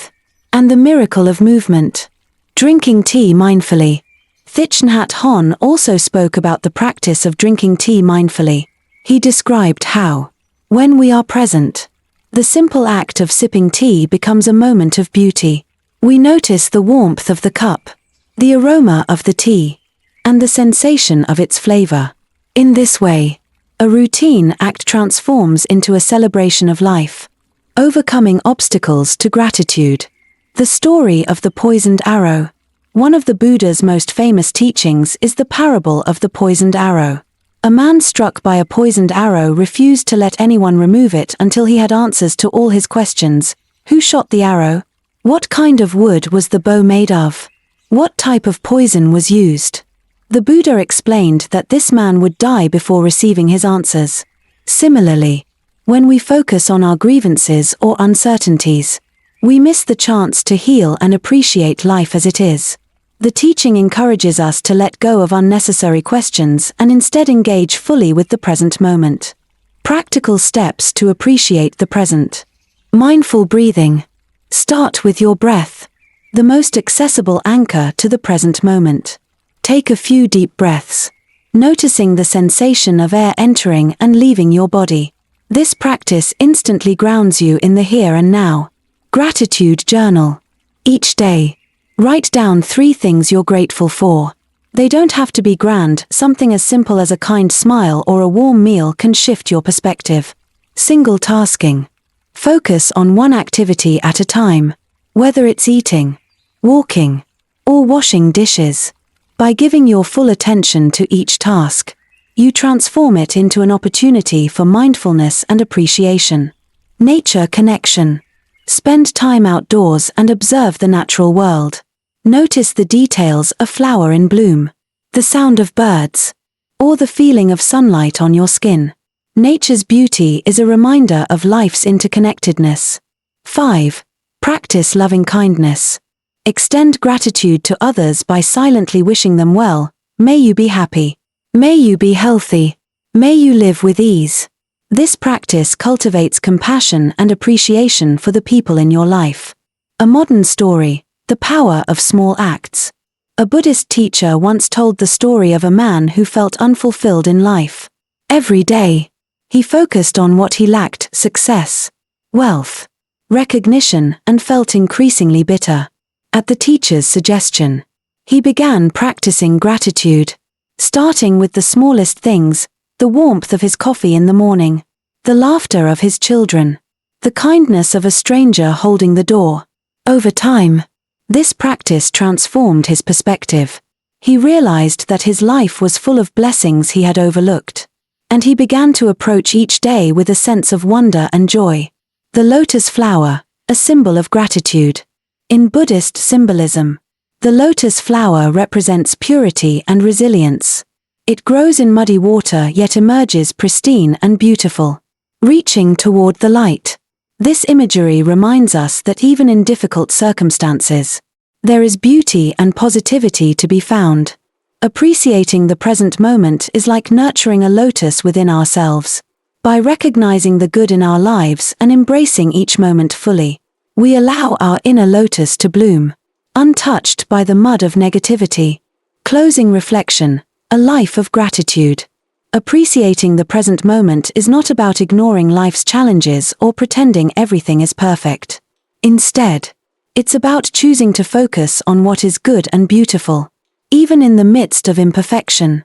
[SPEAKER 1] and the miracle of movement. Drinking tea mindfully. Thich Nhat Hanh also spoke about the practice of drinking tea mindfully. He described how, when we are present, the simple act of sipping tea becomes a moment of beauty. We notice the warmth of the cup, the aroma of the tea, and the sensation of its flavor. In this way, a routine act transforms into a celebration of life, overcoming obstacles to gratitude. The story of the poisoned arrow. One of the Buddha's most famous teachings is the parable of the poisoned arrow. A man struck by a poisoned arrow refused to let anyone remove it until he had answers to all his questions. Who shot the arrow? What kind of wood was the bow made of? What type of poison was used? The Buddha explained that this man would die before receiving his answers. Similarly, when we focus on our grievances or uncertainties, we miss the chance to heal and appreciate life as it is. The teaching encourages us to let go of unnecessary questions and instead engage fully with the present moment. Practical steps to appreciate the present. Mindful breathing. Start with your breath, the most accessible anchor to the present moment. Take a few deep breaths, noticing the sensation of air entering and leaving your body. This practice instantly grounds you in the here and now. Gratitude journal. Each day, write down 3 things you're grateful for. They don't have to be grand, something as simple as a kind smile or a warm meal can shift your perspective. Single tasking. Focus on one activity at a time, whether it's eating, walking, or washing dishes. By giving your full attention to each task, you transform it into an opportunity for mindfulness and appreciation. Nature connection. Spend time outdoors and observe the natural world. Notice the details, a flower in bloom, the sound of birds, or the feeling of sunlight on your skin. Nature's beauty is a reminder of life's interconnectedness. 5. Practice loving kindness. Extend gratitude to others by silently wishing them well. May you be happy. May you be healthy. May you live with ease. This practice cultivates compassion and appreciation for the people in your life. A modern story. The power of small acts. A Buddhist teacher once told the story of a man who felt unfulfilled in life. Every day, he focused on what he lacked: success, wealth, recognition, and felt increasingly bitter. At the teacher's suggestion, he began practicing gratitude, starting with the smallest things: the warmth of his coffee in the morning, the laughter of his children, the kindness of a stranger holding the door. Over time, this practice transformed his perspective. He realized that his life was full of blessings he had overlooked, and he began to approach each day with a sense of wonder and joy. The lotus flower, a symbol of gratitude. In Buddhist symbolism, the lotus flower represents purity and resilience. It grows in muddy water yet emerges pristine and beautiful. reaching toward the light. This imagery reminds us that even in difficult circumstances, there is beauty and positivity to be found. Appreciating the present moment is like nurturing a lotus within ourselves. By recognizing the good in our lives and embracing each moment fully, we allow our inner lotus to bloom, untouched by the mud of negativity. Closing reflection, a life of gratitude. Appreciating the present moment is not about ignoring life's challenges or pretending everything is perfect. Instead, it's about choosing to focus on what is good and beautiful, even in the midst of imperfection.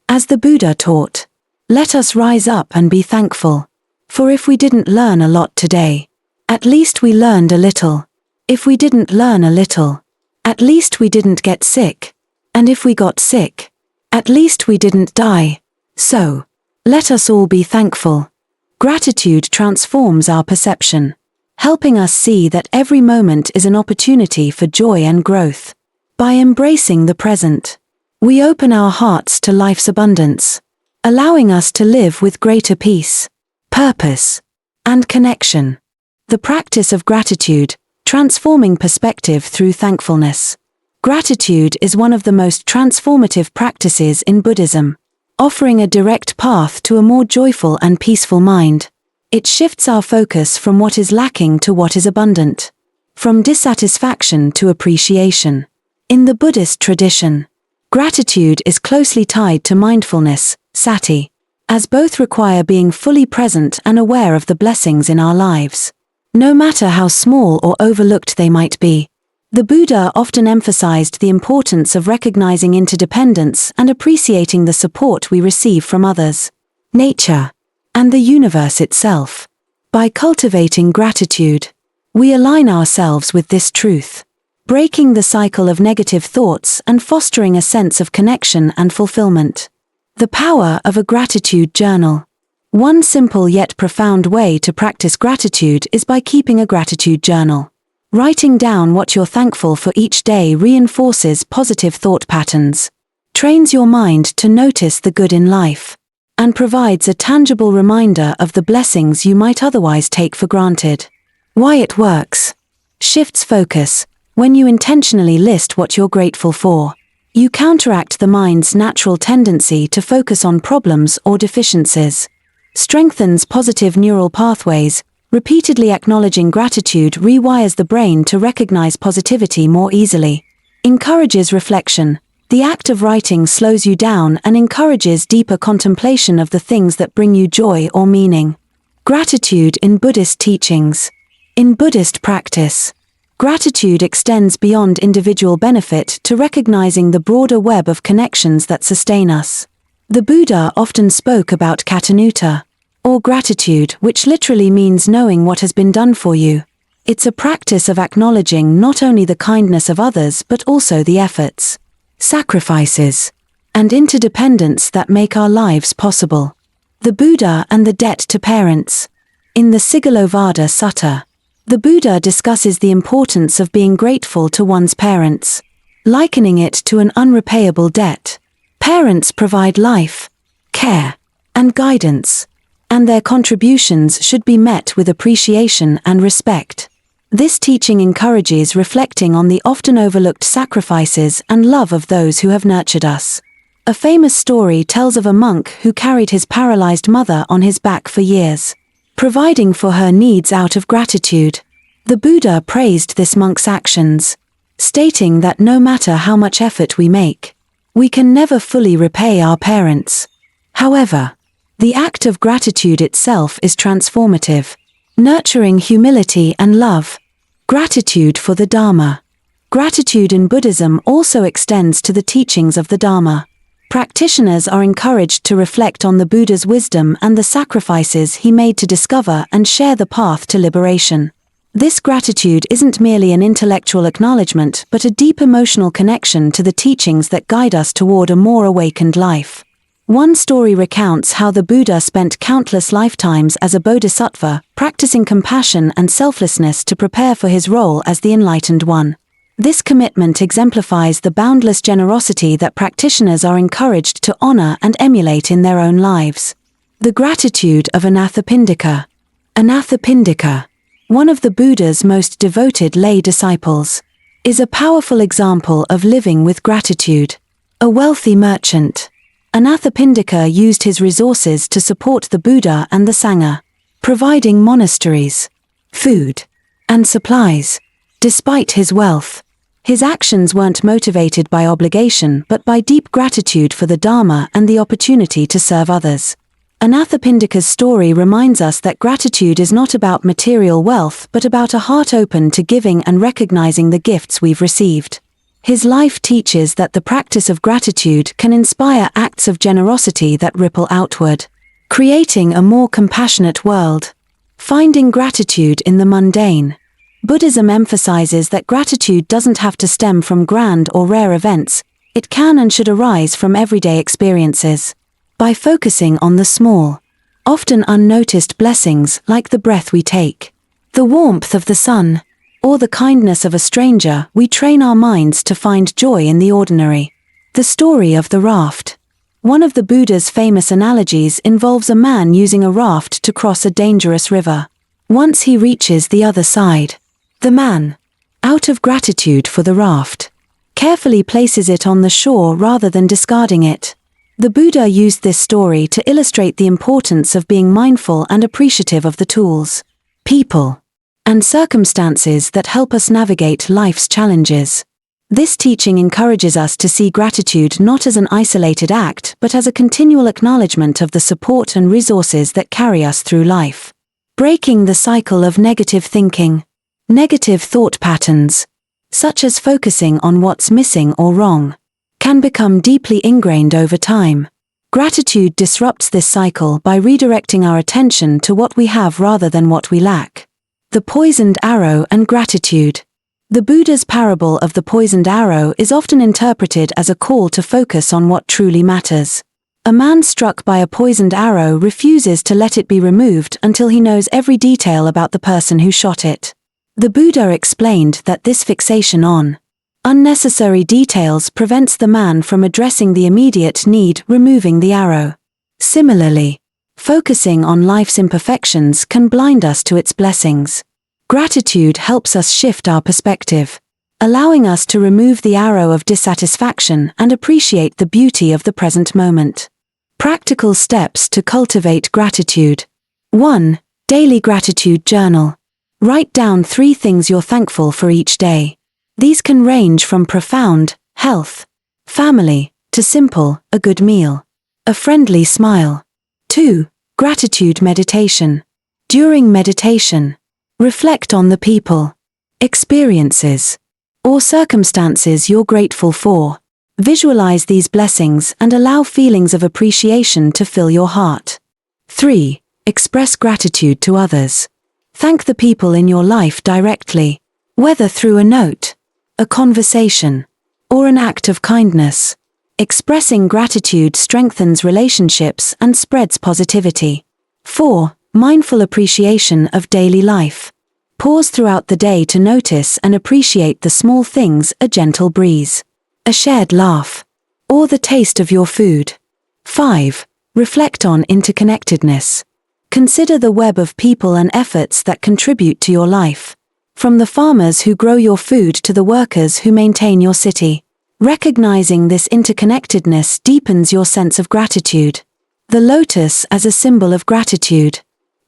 [SPEAKER 1] As the Buddha taught, let us rise up and be thankful. For if we didn't learn a lot today, at least we learned a little. If we didn't learn a little, at least we didn't get sick. And if we got sick, at least we didn't die. So, let us all be thankful. Gratitude transforms our perception, helping us see that every moment is an opportunity for joy and growth. By embracing the present, we open our hearts to life's abundance, allowing us to live with greater peace, purpose, and connection. The practice of gratitude, transforming perspective through thankfulness. Gratitude is one of the most transformative practices in Buddhism, offering a direct path to a more joyful and peaceful mind. It shifts our focus from what is lacking to what is abundant, from dissatisfaction to appreciation. In the Buddhist tradition, gratitude is closely tied to mindfulness, sati, as both require being fully present and aware of the blessings in our lives, no matter how small or overlooked they might be. The Buddha often emphasized the importance of recognizing interdependence and appreciating the support we receive from others, nature, and the universe itself. By cultivating gratitude, we align ourselves with this truth, breaking the cycle of negative thoughts and fostering a sense of connection and fulfillment. The power of a gratitude journal. One simple yet profound way to practice gratitude is by keeping a gratitude journal. Writing down what you're thankful for each day reinforces positive thought patterns, trains your mind to notice the good in life, and provides a tangible reminder of the blessings you might otherwise take for granted. Why it works. Shifts focus. When you intentionally list what you're grateful for, you counteract the mind's natural tendency to focus on problems or deficiencies. Strengthens positive neural pathways. Repeatedly acknowledging gratitude rewires the brain to recognize positivity more easily. Encourages reflection. The act of writing slows you down and encourages deeper contemplation of the things that bring you joy or meaning. Gratitude in Buddhist teachings. In Buddhist practice, gratitude extends beyond individual benefit to recognizing the broader web of connections that sustain us. The Buddha often spoke about katanuta, or gratitude, which literally means knowing what has been done for you. It's a practice of acknowledging not only the kindness of others but also the efforts, sacrifices, and interdependence that make our lives possible. The Buddha and the debt to parents. In the Sigalovada Sutta, the Buddha discusses the importance of being grateful to one's parents, likening it to an unrepayable debt. Parents provide life, care, and guidance, and their contributions should be met with appreciation and respect. This teaching encourages reflecting on the often overlooked sacrifices and love of those who have nurtured us. A famous story tells of a monk who carried his paralyzed mother on his back for years, providing for her needs out of gratitude. The Buddha praised this monk's actions, stating that no matter how much effort we make, we can never fully repay our parents. However, the act of gratitude itself is transformative, nurturing humility and love. Gratitude for the Dharma. Gratitude in Buddhism also extends to the teachings of the Dharma. Practitioners are encouraged to reflect on the Buddha's wisdom and the sacrifices he made to discover and share the path to liberation. This gratitude isn't merely an intellectual acknowledgement but a deep emotional connection to the teachings that guide us toward a more awakened life. One story recounts how the Buddha spent countless lifetimes as a Bodhisattva, practicing compassion and selflessness to prepare for his role as the Enlightened One. This commitment exemplifies the boundless generosity that practitioners are encouraged to honor and emulate in their own lives. The gratitude of Anathapindika. Anathapindika, one of the Buddha's most devoted lay disciples, is a powerful example of living with gratitude. A wealthy merchant, Anathapindika used his resources to support the Buddha and the Sangha, providing monasteries, food, and supplies. Despite his wealth, his actions weren't motivated by obligation but by deep gratitude for the Dharma and the opportunity to serve others. Anathapindika's story reminds us that gratitude is not about material wealth but about a heart open to giving and recognizing the gifts we've received. His life teaches that the practice of gratitude can inspire acts of generosity that ripple outward, creating a more compassionate world. Finding gratitude in the mundane. Buddhism emphasizes that gratitude doesn't have to stem from grand or rare events, it can and should arise from everyday experiences. By focusing on the small, often unnoticed blessings like the breath we take, the warmth of the sun, or the kindness of a stranger, we train our minds to find joy in the ordinary. The story of the raft. One of the Buddha's famous analogies involves a man using a raft to cross a dangerous river. Once he reaches the other side, the man, out of gratitude for the raft, carefully places it on the shore rather than discarding it. The Buddha used this story to illustrate the importance of being mindful and appreciative of the tools, people, and circumstances that help us navigate life's challenges. This teaching encourages us to see gratitude not as an isolated act but as a continual acknowledgement of the support and resources that carry us through life. Breaking the cycle of negative thinking. Negative thought patterns, such as focusing on what's missing or wrong, can become deeply ingrained over time. Gratitude disrupts this cycle by redirecting our attention to what we have rather than what we lack. The poisoned arrow and gratitude. The Buddha's parable of the poisoned arrow is often interpreted as a call to focus on what truly matters. A man struck by a poisoned arrow refuses to let it be removed until he knows every detail about the person who shot it. The Buddha explained that this fixation on unnecessary details prevents the man from addressing the immediate need, removing the arrow. Similarly, focusing on life's imperfections can blind us to its blessings. Gratitude helps us shift our perspective, allowing us to remove the arrow of dissatisfaction and appreciate the beauty of the present moment. Practical steps to cultivate gratitude. 1. Daily gratitude journal. Write down 3 things you're thankful for each day. These can range from profound, health, family, to simple, a good meal, a friendly smile. 2. Gratitude meditation. During meditation, reflect on the people, experiences, or circumstances you're grateful for. Visualize these blessings and allow feelings of appreciation to fill your heart. 3. Express gratitude to others. Thank the people in your life directly, whether through a note, a conversation, or an act of kindness. Expressing gratitude strengthens relationships and spreads positivity. 4. Mindful appreciation of daily life. Pause throughout the day to notice and appreciate the small things, a gentle breeze, a shared laugh, or the taste of your food. 5. Reflect on interconnectedness. Consider the web of people and efforts that contribute to your life. From the farmers who grow your food to the workers who maintain your city. Recognizing this interconnectedness deepens your sense of gratitude. The lotus as a symbol of gratitude.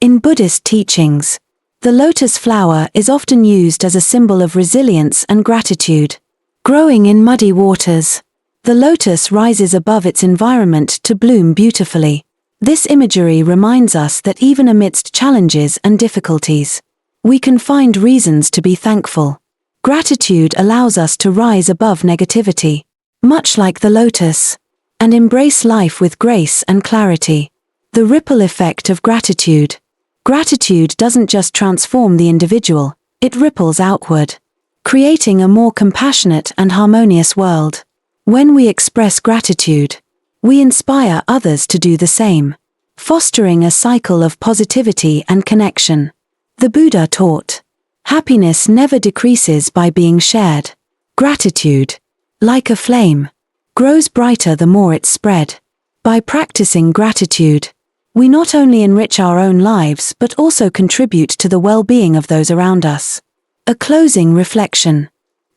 [SPEAKER 1] In Buddhist teachings, the lotus flower is often used as a symbol of resilience and gratitude. Growing in muddy waters, the lotus rises above its environment to bloom beautifully. This imagery reminds us that even amidst challenges and difficulties, we can find reasons to be thankful. Gratitude allows us to rise above negativity, much like the lotus, and embrace life with grace and clarity. The ripple effect of gratitude. Gratitude doesn't just transform the individual, it ripples outward, creating a more compassionate and harmonious world. When we express gratitude, we inspire others to do the same, fostering a cycle of positivity and connection. The Buddha taught, happiness never decreases by being shared. Gratitude, like a flame, grows brighter the more it's spread. By practicing gratitude, we not only enrich our own lives but also contribute to the well-being of those around us. A closing reflection.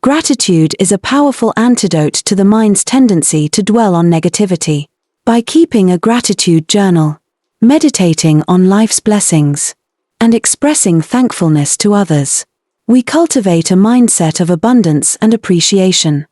[SPEAKER 1] Gratitude is a powerful antidote to the mind's tendency to dwell on negativity. By keeping a gratitude journal, meditating on life's blessings, and expressing thankfulness to others, we cultivate a mindset of abundance and appreciation.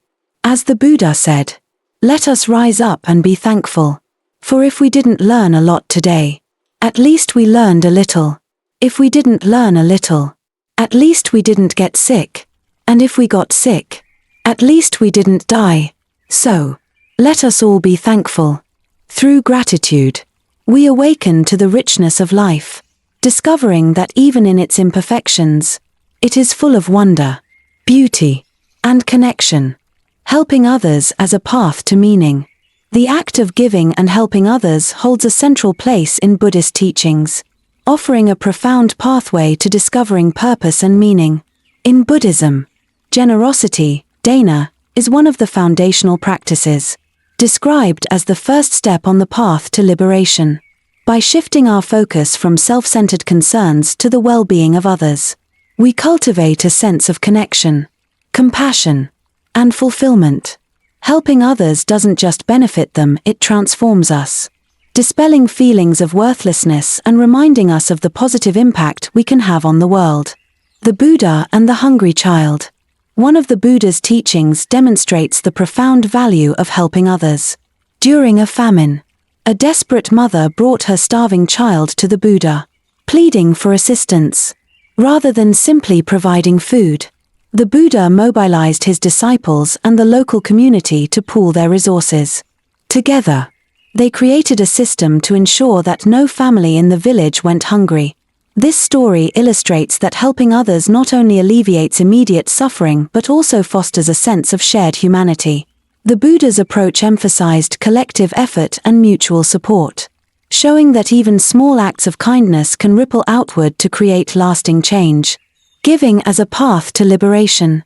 [SPEAKER 1] As the Buddha said, "Let us rise up and be thankful. For if we didn't learn a lot today, at least we learned a little. If we didn't learn a little, at least we didn't get sick. And if we got sick, at least we didn't die. So, let us all be thankful." Through gratitude, we awaken to the richness of life, discovering that even in its imperfections, it is full of wonder, beauty, and connection. Helping others as a path to meaning. The act of giving and helping others holds a central place in Buddhist teachings, offering a profound pathway to discovering purpose and meaning. In Buddhism, generosity, dana, is one of the foundational practices, described as the first step on the path to liberation. By shifting our focus from self-centered concerns to the well-being of others, we cultivate a sense of connection, compassion, and fulfillment. Helping others doesn't just benefit them, it transforms us, dispelling feelings of worthlessness and reminding us of the positive impact we can have on the world. The Buddha and the hungry child. One of the Buddha's teachings demonstrates the profound value of helping others. During a famine, a desperate mother brought her starving child to the Buddha, pleading for assistance. Rather than simply providing food, the Buddha mobilized his disciples and the local community to pool their resources. Together, they created a system to ensure that no family in the village went hungry. This story illustrates that helping others not only alleviates immediate suffering but also fosters a sense of shared humanity. The Buddha's approach emphasized collective effort and mutual support, showing that even small acts of kindness can ripple outward to create lasting change. Giving as a path to liberation.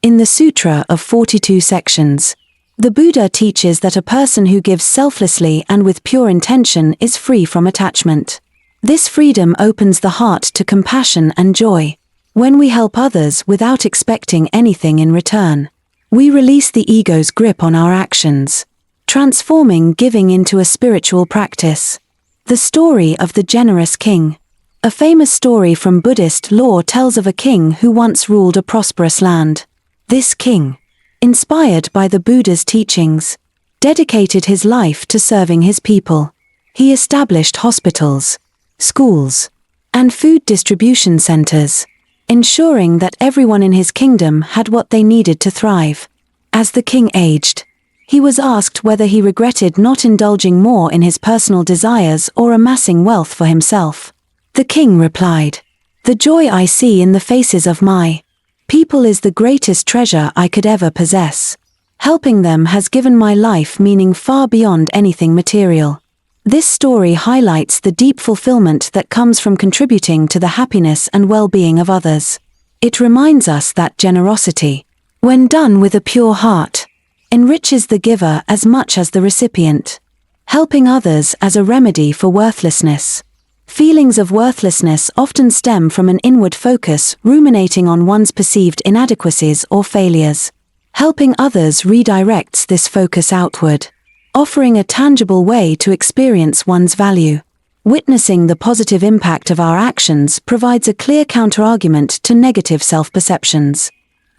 [SPEAKER 1] In the Sutra of 42 sections, the Buddha teaches that a person who gives selflessly and with pure intention is free from attachment. This freedom opens the heart to compassion and joy. When we help others without expecting anything in return, we release the ego's grip on our actions, transforming giving into a spiritual practice. The story of the generous king. A famous story from Buddhist lore tells of a king who once ruled a prosperous land. This king, inspired by the Buddha's teachings, dedicated his life to serving his people. He established hospitals, schools, and food distribution centers, ensuring that everyone in his kingdom had what they needed to thrive. As the king aged, he was asked whether he regretted not indulging more in his personal desires or amassing wealth for himself. The king replied, "The joy I see in the faces of my people is the greatest treasure I could ever possess. Helping them has given my life meaning far beyond anything material." This story highlights the deep fulfillment that comes from contributing to the happiness and well-being of others. It reminds us that generosity, when done with a pure heart, enriches the giver as much as the recipient. Helping others as a remedy for worthlessness. Feelings of worthlessness often stem from an inward focus, ruminating on one's perceived inadequacies or failures. Helping others redirects this focus outward, offering a tangible way to experience one's value. Witnessing the positive impact of our actions provides a clear counterargument to negative self-perceptions.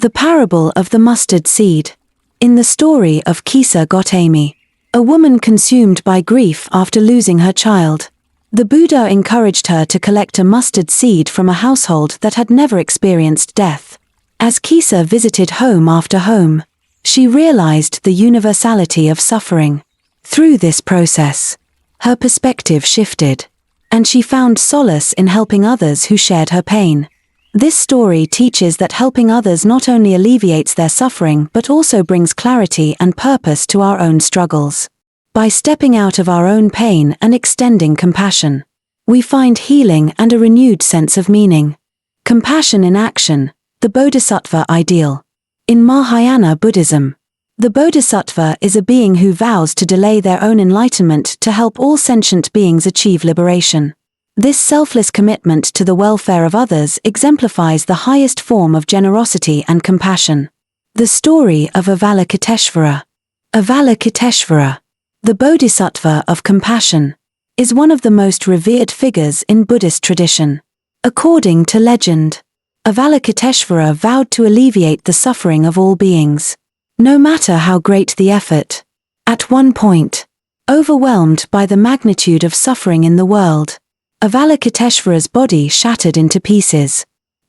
[SPEAKER 1] The parable of the mustard seed. In the story of Kisa Gotami, a woman consumed by grief after losing her child, the Buddha encouraged her to collect a mustard seed from a household that had never experienced death. As Kisa visited home after home, she realized the universality of suffering. Through this process, her perspective shifted, and she found solace in helping others who shared her pain. This story teaches that helping others not only alleviates their suffering but also brings clarity and purpose to our own struggles. By stepping out of our own pain and extending compassion, we find healing and a renewed sense of meaning. Compassion in action, the Bodhisattva ideal. In Mahayana Buddhism, The Bodhisattva is a being who vows to delay their own enlightenment to help all sentient beings achieve liberation. This selfless commitment to the welfare of others exemplifies the highest form of generosity and compassion. The story of Avalokiteshvara. Avalokiteshvara, the Bodhisattva of compassion, is one of the most revered figures in Buddhist tradition. According to legend, Avalokiteshvara vowed to alleviate the suffering of all beings, no matter how great the effort. At one point, overwhelmed by the magnitude of suffering in the world, Avalokiteshvara's body shattered into pieces.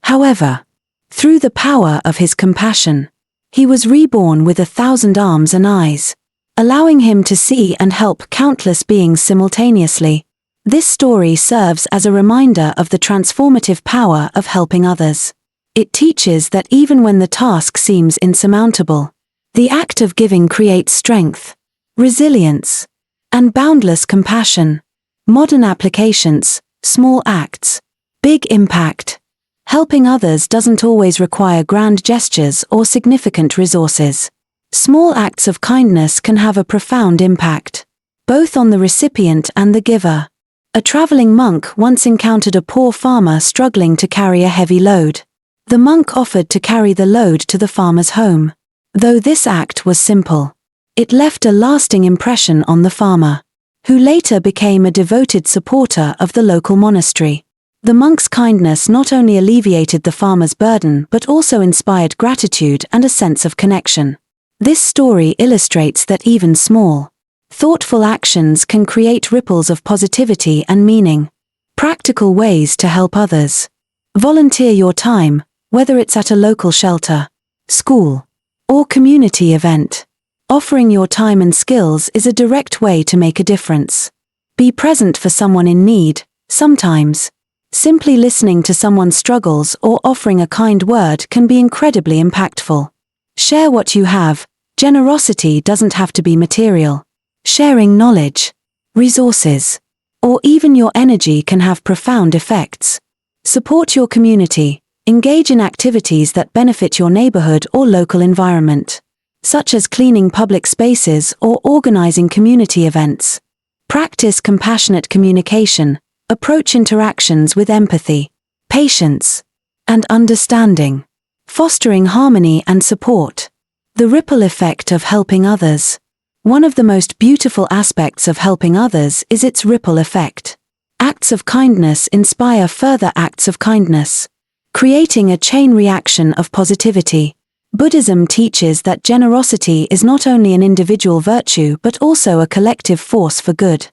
[SPEAKER 1] However, through the power of his compassion, he was reborn with 1,000 arms and eyes, allowing him to see and help countless beings simultaneously. This story serves as a reminder of the transformative power of helping others. It teaches that even when the task seems insurmountable, the act of giving creates strength, resilience, and boundless compassion. Modern applications, small acts, big impact. Helping others doesn't always require grand gestures or significant resources. Small acts of kindness can have a profound impact, both on the recipient and the giver. A traveling monk once encountered a poor farmer struggling to carry a heavy load. The monk offered to carry the load to the farmer's home. Though this act was simple, it left a lasting impression on the farmer, who later became a devoted supporter of the local monastery. The monk's kindness not only alleviated the farmer's burden but also inspired gratitude and a sense of connection. This story illustrates that even small, thoughtful actions can create ripples of positivity and meaning. Practical ways to help others. Volunteer your time, whether it's at a local shelter, school, or community event. Offering your time and skills is a direct way to make a difference. Be present for someone in need. Sometimes, simply listening to someone's struggles or offering a kind word can be incredibly impactful. Share what you have. Generosity doesn't have to be material. Sharing knowledge, resources, or even your energy can have profound effects. Support your community. Engage in activities that benefit your neighborhood or local environment, such as cleaning public spaces or organizing community events. Practice compassionate communication. Approach interactions with empathy, patience, and understanding, fostering harmony and support. The ripple effect of helping others. One of the most beautiful aspects of helping others is its ripple effect. Acts of kindness inspire further acts of kindness, creating a chain reaction of positivity. Buddhism teaches that generosity is not only an individual virtue but also a collective force for good.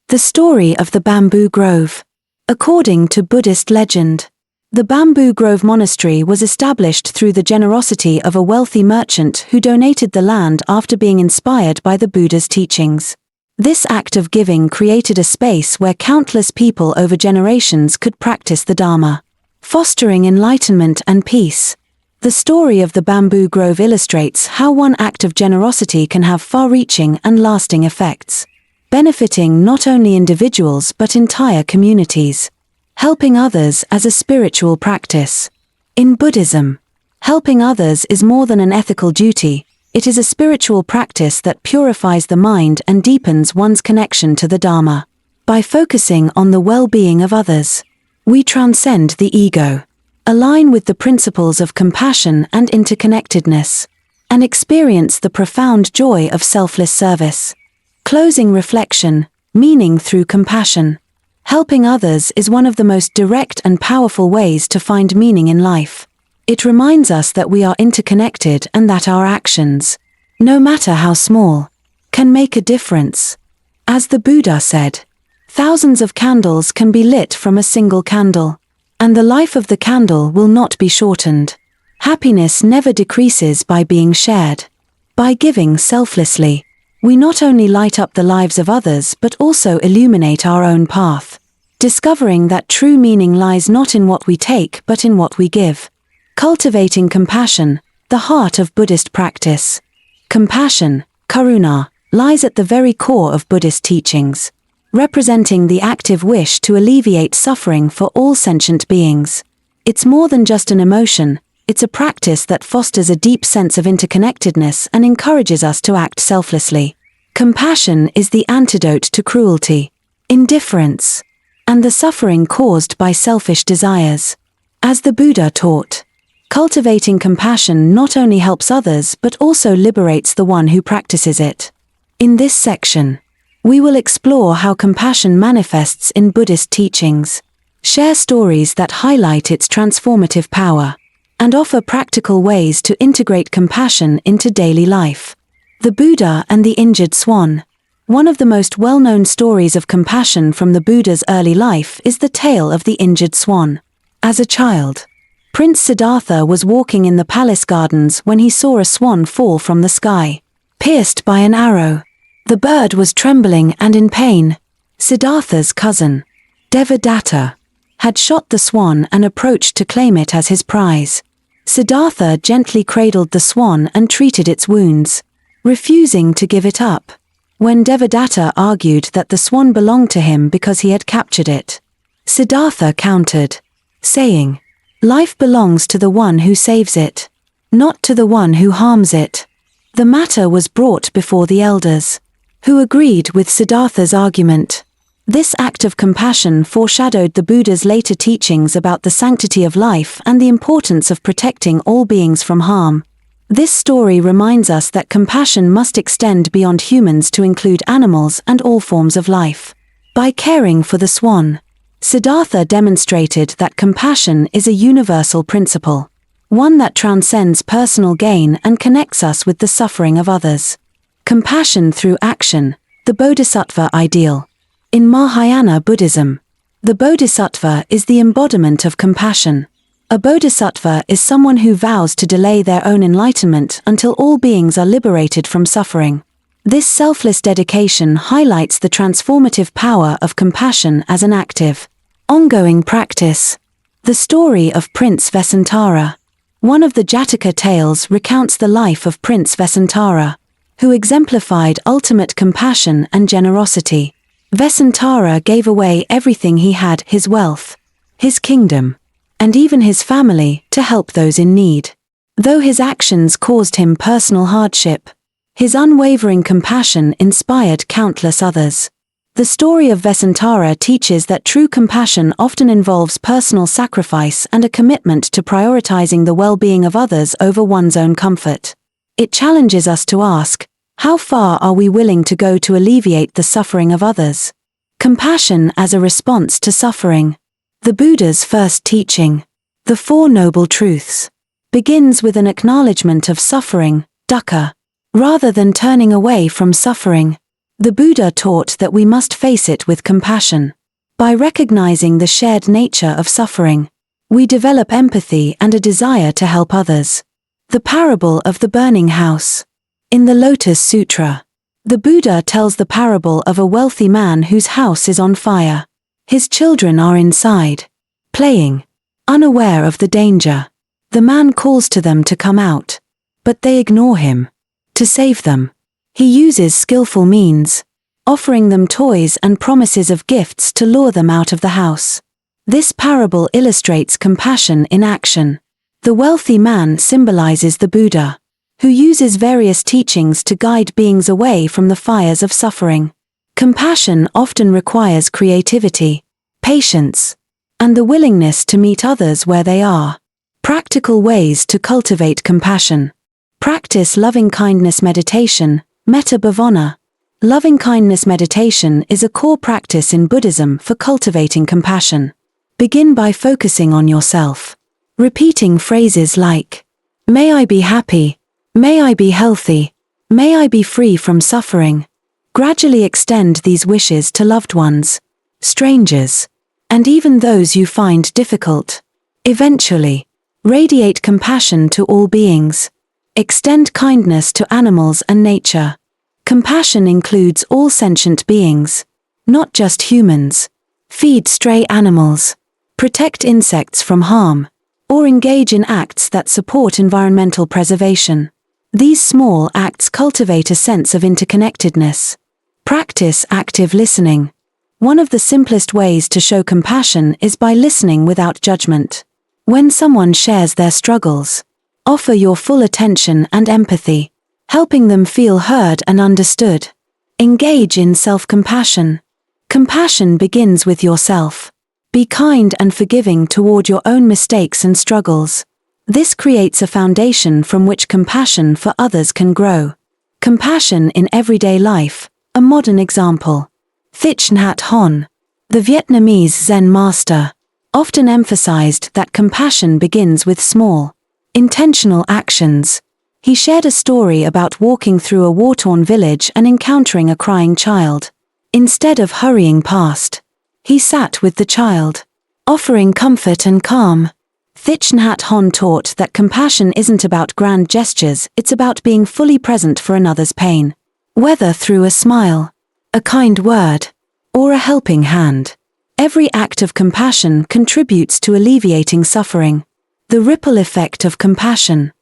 [SPEAKER 1] The story of the bamboo grove. According to Buddhist legend, the Bamboo Grove Monastery was established through the generosity of a wealthy merchant who donated the land after being inspired by the Buddha's teachings. This act of giving created a space where countless people over generations could practice the Dharma, fostering enlightenment and peace. The story of the bamboo grove illustrates how one act of generosity can have far-reaching and lasting effects, benefiting not only individuals but entire communities. Helping others as a spiritual practice. In Buddhism, helping others is more than an ethical duty, it is a spiritual practice that purifies the mind and deepens one's connection to the Dharma. By focusing on the well-being of others, we transcend the ego, align with the principles of compassion and interconnectedness, and experience the profound joy of selfless service. Closing reflection, meaning through compassion. Helping others is one of the most direct and powerful ways to find meaning in life. It reminds us that we are interconnected and that our actions, no matter how small, can make a difference. As the Buddha said, thousands of candles can be lit from a single candle, and the life of the candle will not be shortened. Happiness never decreases by being shared. By giving selflessly, we not only light up the lives of others but also illuminate our own path, discovering that true meaning lies not in what we take but in what we give. Cultivating compassion, the heart of Buddhist practice. Compassion, karuna, lies at the very core of Buddhist teachings, representing the active wish to alleviate suffering for all sentient beings. It's more than just an emotion, It's a practice that fosters a deep sense of interconnectedness and encourages us to act selflessly. Compassion is the antidote to cruelty, indifference, and the suffering caused by selfish desires. As the Buddha taught, cultivating compassion not only helps others but also liberates the one who practices it. In this section, we will explore how compassion manifests in Buddhist teachings, share stories that highlight its transformative power, and offer practical ways to integrate compassion into daily life. The Buddha and the Injured Swan. One of the most well-known stories of compassion from the Buddha's early life is the tale of the injured swan. As a child, Prince Siddhartha was walking in the palace gardens when he saw a swan fall from the sky, pierced by an arrow. The bird was trembling and in pain. Siddhartha's cousin, Devadatta, had shot the swan and approached to claim it as his prize. Siddhartha gently cradled the swan and treated its wounds, refusing to give it up. When Devadatta argued that the swan belonged to him because he had captured it, Siddhartha countered, saying, "Life belongs to the one who saves it, not to the one who harms it." The matter was brought before the elders, who agreed with Siddhartha's argument. This act of compassion foreshadowed the Buddha's later teachings about the sanctity of life and the importance of protecting all beings from harm. This story reminds us that compassion must extend beyond humans to include animals and all forms of life. By caring for the swan, Siddhartha demonstrated that compassion is a universal principle, one that transcends personal gain and connects us with the suffering of others. Compassion through action, the Bodhisattva ideal. In Mahayana Buddhism, the Bodhisattva is the embodiment of compassion. A Bodhisattva is someone who vows to delay their own enlightenment until all beings are liberated from suffering. This selfless dedication highlights the transformative power of compassion as an active, ongoing practice. The story of Prince Vesantara. One of the Jataka tales recounts the life of Prince Vesantara, who exemplified ultimate compassion and generosity. Vesantara gave away everything he had, his wealth, his kingdom, and even his family, to help those in need. Though his actions caused him personal hardship, his unwavering compassion inspired countless others. The story of Vesantara teaches that true compassion often involves personal sacrifice and a commitment to prioritizing the well-being of others over one's own comfort. It challenges us to ask, how far are we willing to go to alleviate the suffering of others? Compassion as a response to suffering. The Buddha's first teaching, the Four Noble Truths, begins with an acknowledgement of suffering, dukkha. Rather than turning away from suffering, the Buddha taught that we must face it with compassion. By recognizing the shared nature of suffering, we develop empathy and a desire to help others. The parable of the burning house. In the Lotus Sutra, the Buddha tells the parable of a wealthy man whose house is on fire. His children are inside, playing, unaware of the danger. The man calls to them to come out, but they ignore him. To save them, he uses skillful means, offering them toys and promises of gifts to lure them out of the house. This parable illustrates compassion in action. The wealthy man symbolizes the Buddha, who uses various teachings to guide beings away from the fires of suffering. Compassion often requires creativity, patience, and the willingness to meet others where they are. Practical ways to cultivate compassion. Practice loving-kindness meditation, metta bhavana. Loving-kindness meditation is a core practice in Buddhism for cultivating compassion. Begin by focusing on yourself, repeating phrases like, "May I be happy," "May I be healthy," "May I be free from suffering." Gradually extend these wishes to loved ones, strangers, and even those you find difficult. Eventually, radiate compassion to all beings. Extend kindness to animals and nature. Compassion includes all sentient beings, not just humans. Feed stray animals, protect insects from harm, or engage in acts that support environmental preservation. These small acts cultivate a sense of interconnectedness. Practice active listening. One of the simplest ways to show compassion is by listening without judgment. When someone shares their struggles, offer your full attention and empathy, helping them feel heard and understood. Engage in self-compassion. Compassion begins with yourself. Be kind and forgiving toward your own mistakes and struggles. This creates a foundation from which compassion for others can grow. Compassion in everyday life, a modern example. Thich Nhat Hanh, the Vietnamese Zen master, often emphasized that compassion begins with small, intentional actions. He shared a story about walking through a war-torn village and encountering a crying child. Instead of hurrying past, he sat with the child, offering comfort and calm. Thich Nhat Hanh taught that compassion isn't about grand gestures, it's about being fully present for another's pain. Whether through a smile, a kind word, or a helping hand, every act of compassion contributes to alleviating suffering. The ripple effect of compassion.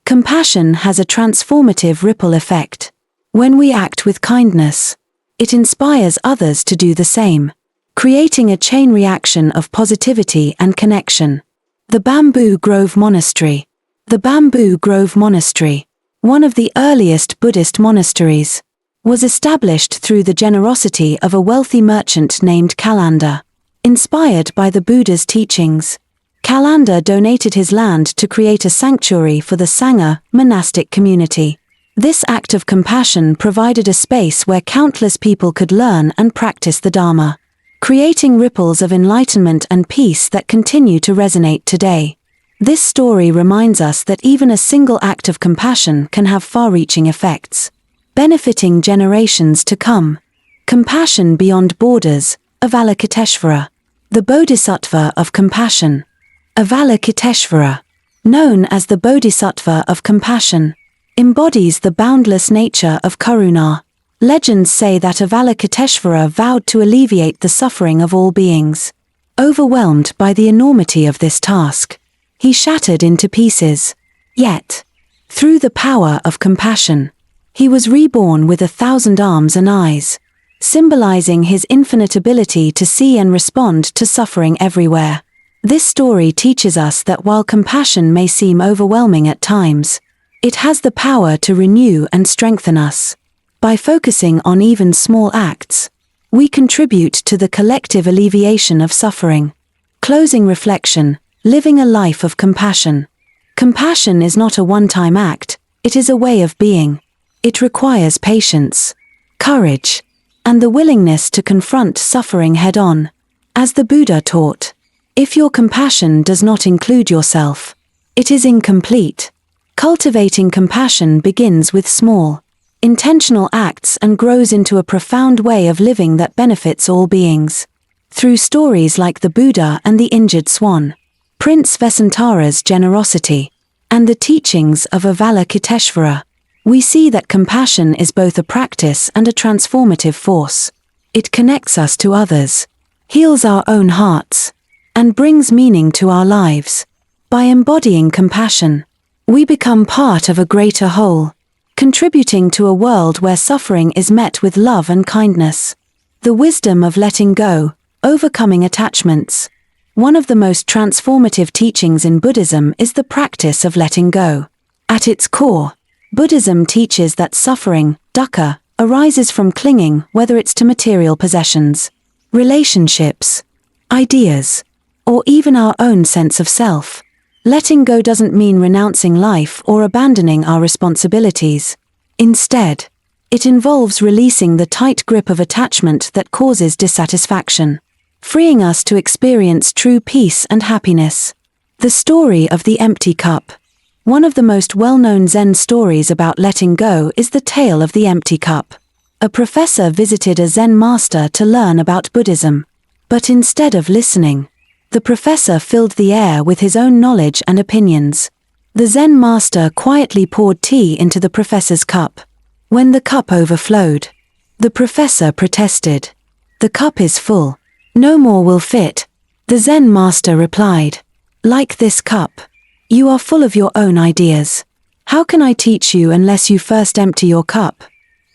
[SPEAKER 1] Compassion has a transformative ripple effect. When we act with kindness, it inspires others to do the same, creating a chain reaction of positivity and connection. The Bamboo Grove Monastery. The Bamboo Grove Monastery, one of the earliest Buddhist monasteries, was established through the generosity of a wealthy merchant named Kalanda. Inspired by the Buddha's teachings, Kalanda donated his land to create a sanctuary for the Sangha monastic community. This act of compassion provided a space where countless people could learn and practice the Dharma, creating ripples of enlightenment and peace that continue to resonate today. This story reminds us that even a single act of compassion can have far-reaching effects, benefiting generations to come. Compassion beyond borders, Avalokiteshvara, the Bodhisattva of compassion. Avalokiteshvara, known as the Bodhisattva of compassion, embodies the boundless nature of karuna. Legends say that Avalokiteshvara vowed to alleviate the suffering of all beings. Overwhelmed by the enormity of this task, he shattered into pieces. Yet, through the power of compassion, he was reborn with 1,000 arms and eyes, symbolizing his infinite ability to see and respond to suffering everywhere. This story teaches us that while compassion may seem overwhelming at times, it has the power to renew and strengthen us. By focusing on even small acts, we contribute to the collective alleviation of suffering. Closing reflection, living a life of compassion. Compassion is not a one-time act, it is a way of being. It requires patience, courage, and the willingness to confront suffering head-on. As the Buddha taught, if your compassion does not include yourself, it is incomplete. Cultivating compassion begins with small, intentional acts and grows into a profound way of living that benefits all beings. Through stories like the Buddha and the injured swan, Prince Vesantara's generosity, and the teachings of Avalokiteshvara, we see that compassion is both a practice and a transformative force. It connects us to others, heals our own hearts, and brings meaning to our lives. By embodying compassion, we become part of a greater whole, contributing to a world where suffering is met with love and kindness. The wisdom of letting go, overcoming attachments. One of the most transformative teachings in Buddhism is the practice of letting go. At its core, Buddhism teaches that suffering, dukkha, arises from clinging, whether it's to material possessions, relationships, ideas, or even our own sense of self. Letting go doesn't mean renouncing life or abandoning our responsibilities. Instead, it involves releasing the tight grip of attachment that causes dissatisfaction, freeing us to experience true peace and happiness. The story of the empty cup. One of the most well-known Zen stories about letting go is the tale of the empty cup. A professor visited a Zen master to learn about Buddhism, but instead of listening, the professor filled the air with his own knowledge and opinions. The Zen master quietly poured tea into the professor's cup. When the cup overflowed, the professor protested. "The cup is full. No more will fit." The Zen master replied, "Like this cup, you are full of your own ideas. How can I teach you unless you first empty your cup?"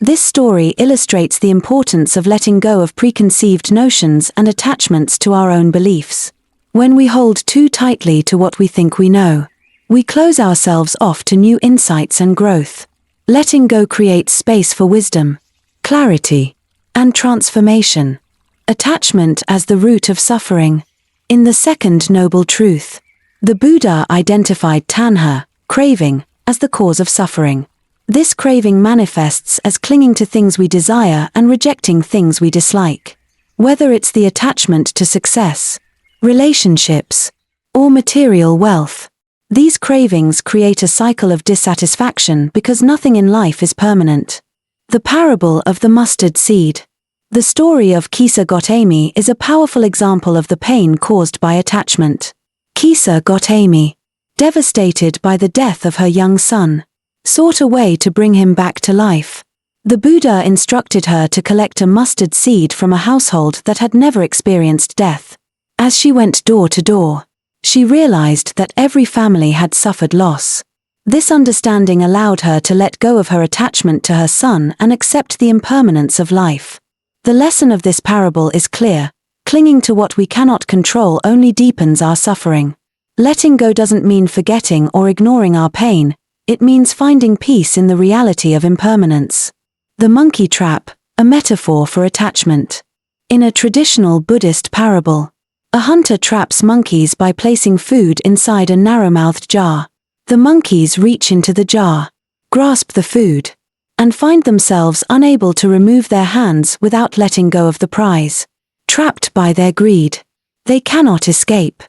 [SPEAKER 1] This story illustrates the importance of letting go of preconceived notions and attachments to our own beliefs. When we hold too tightly to what we think we know, we close ourselves off to new insights and growth. Letting go creates space for wisdom, clarity, and transformation. Attachment as the root of suffering. In the second noble truth, the Buddha identified tanha, craving, as the cause of suffering. This craving manifests as clinging to things we desire and rejecting things we dislike. Whether it's the attachment to success, relationships, or material wealth, these cravings create a cycle of dissatisfaction because nothing in life is permanent. The parable of the mustard seed. The story of Kisa Gotami is a powerful example of the pain caused by attachment. Kisa Gotami, devastated by the death of her young son, sought a way to bring him back to life. The Buddha instructed her to collect a mustard seed from a household that had never experienced death. As she went door to door, she realized that every family had suffered loss. This understanding allowed her to let go of her attachment to her son and accept the impermanence of life. The lesson of this parable is clear: clinging to what we cannot control only deepens our suffering. Letting go doesn't mean forgetting or ignoring our pain, it means finding peace in the reality of impermanence. The monkey trap, a metaphor for attachment. In a traditional Buddhist parable, a hunter traps monkeys by placing food inside a narrow-mouthed jar. The monkeys reach into the jar, grasp the food, and find themselves unable to remove their hands without letting go of the prize. Trapped by their greed, they cannot escape.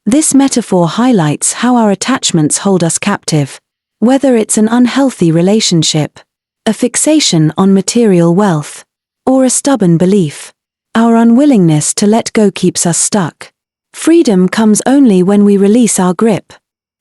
[SPEAKER 1] This metaphor highlights how our attachments hold us captive. Whether it's an unhealthy relationship, a fixation on material wealth, or a stubborn belief, our unwillingness to let go keeps us stuck. Freedom comes only when we release our grip.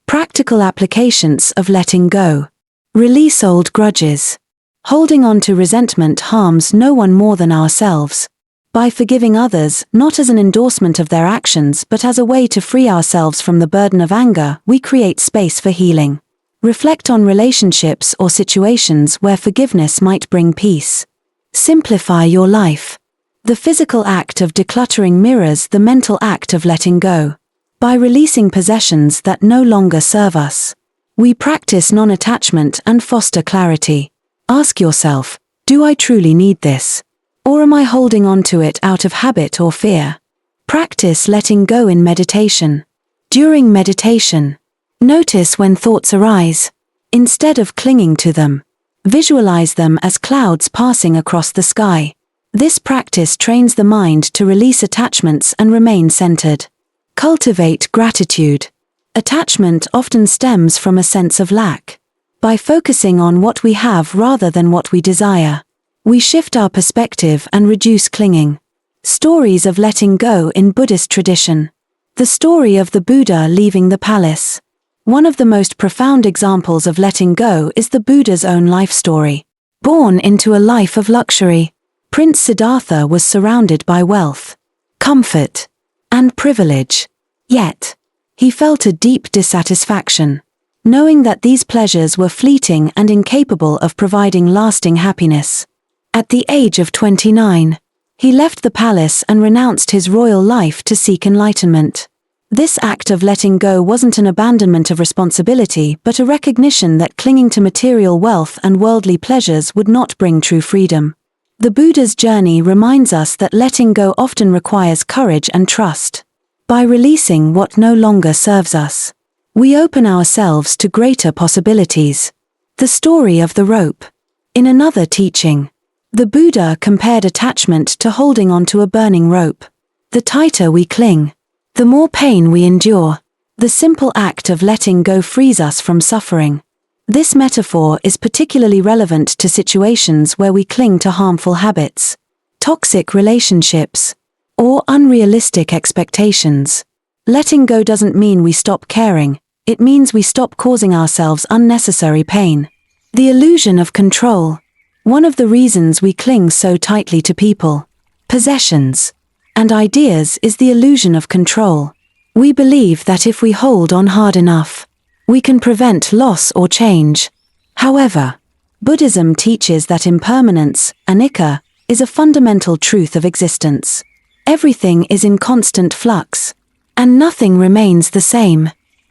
[SPEAKER 1] Practical applications of letting go. Release old grudges. Holding on to resentment harms no one more than ourselves. By forgiving others, not as an endorsement of their actions but as a way to free ourselves from the burden of anger, we create space for healing. Reflect on relationships or situations where forgiveness might bring peace. Simplify your life. The physical act of decluttering mirrors the mental act of letting go. By releasing possessions that no longer serve us, we practice non-attachment and foster clarity. Ask yourself, do I truly need this? Or am I holding on to it out of habit or fear? Practice letting go in meditation. During meditation, notice when thoughts arise. Instead of clinging to them, visualize them as clouds passing across the sky. This practice trains the mind to release attachments and remain centered. Cultivate gratitude. Attachment often stems from a sense of lack. By focusing on what we have rather than what we desire, we shift our perspective and reduce clinging. Stories of letting go in Buddhist tradition. The story of the Buddha leaving the palace. One of the most profound examples of letting go is the Buddha's own life story. Born into a life of luxury, Prince Siddhartha was surrounded by wealth, comfort, and privilege. Yet, he felt a deep dissatisfaction, knowing that these pleasures were fleeting and incapable of providing lasting happiness. At the age of 29, he left the palace and renounced his royal life to seek enlightenment. This act of letting go wasn't an abandonment of responsibility but a recognition that clinging to material wealth and worldly pleasures would not bring true freedom. The Buddha's journey reminds us that letting go often requires courage and trust. By releasing what no longer serves us, we open ourselves to greater possibilities. The story of the rope. In another teaching, the Buddha compared attachment to holding onto a burning rope. The tighter we cling, the more pain we endure. The simple act of letting go frees us from suffering. This metaphor is particularly relevant to situations where we cling to harmful habits, toxic relationships, or unrealistic expectations. Letting go doesn't mean we stop caring, it means we stop causing ourselves unnecessary pain. The illusion of control. One of the reasons we cling so tightly to people, possessions, and ideas is the illusion of control. We believe that if we hold on hard enough, we can prevent loss or change. However, Buddhism teaches that impermanence, anicca, is a fundamental truth of existence. Everything is in constant flux, and nothing remains the same.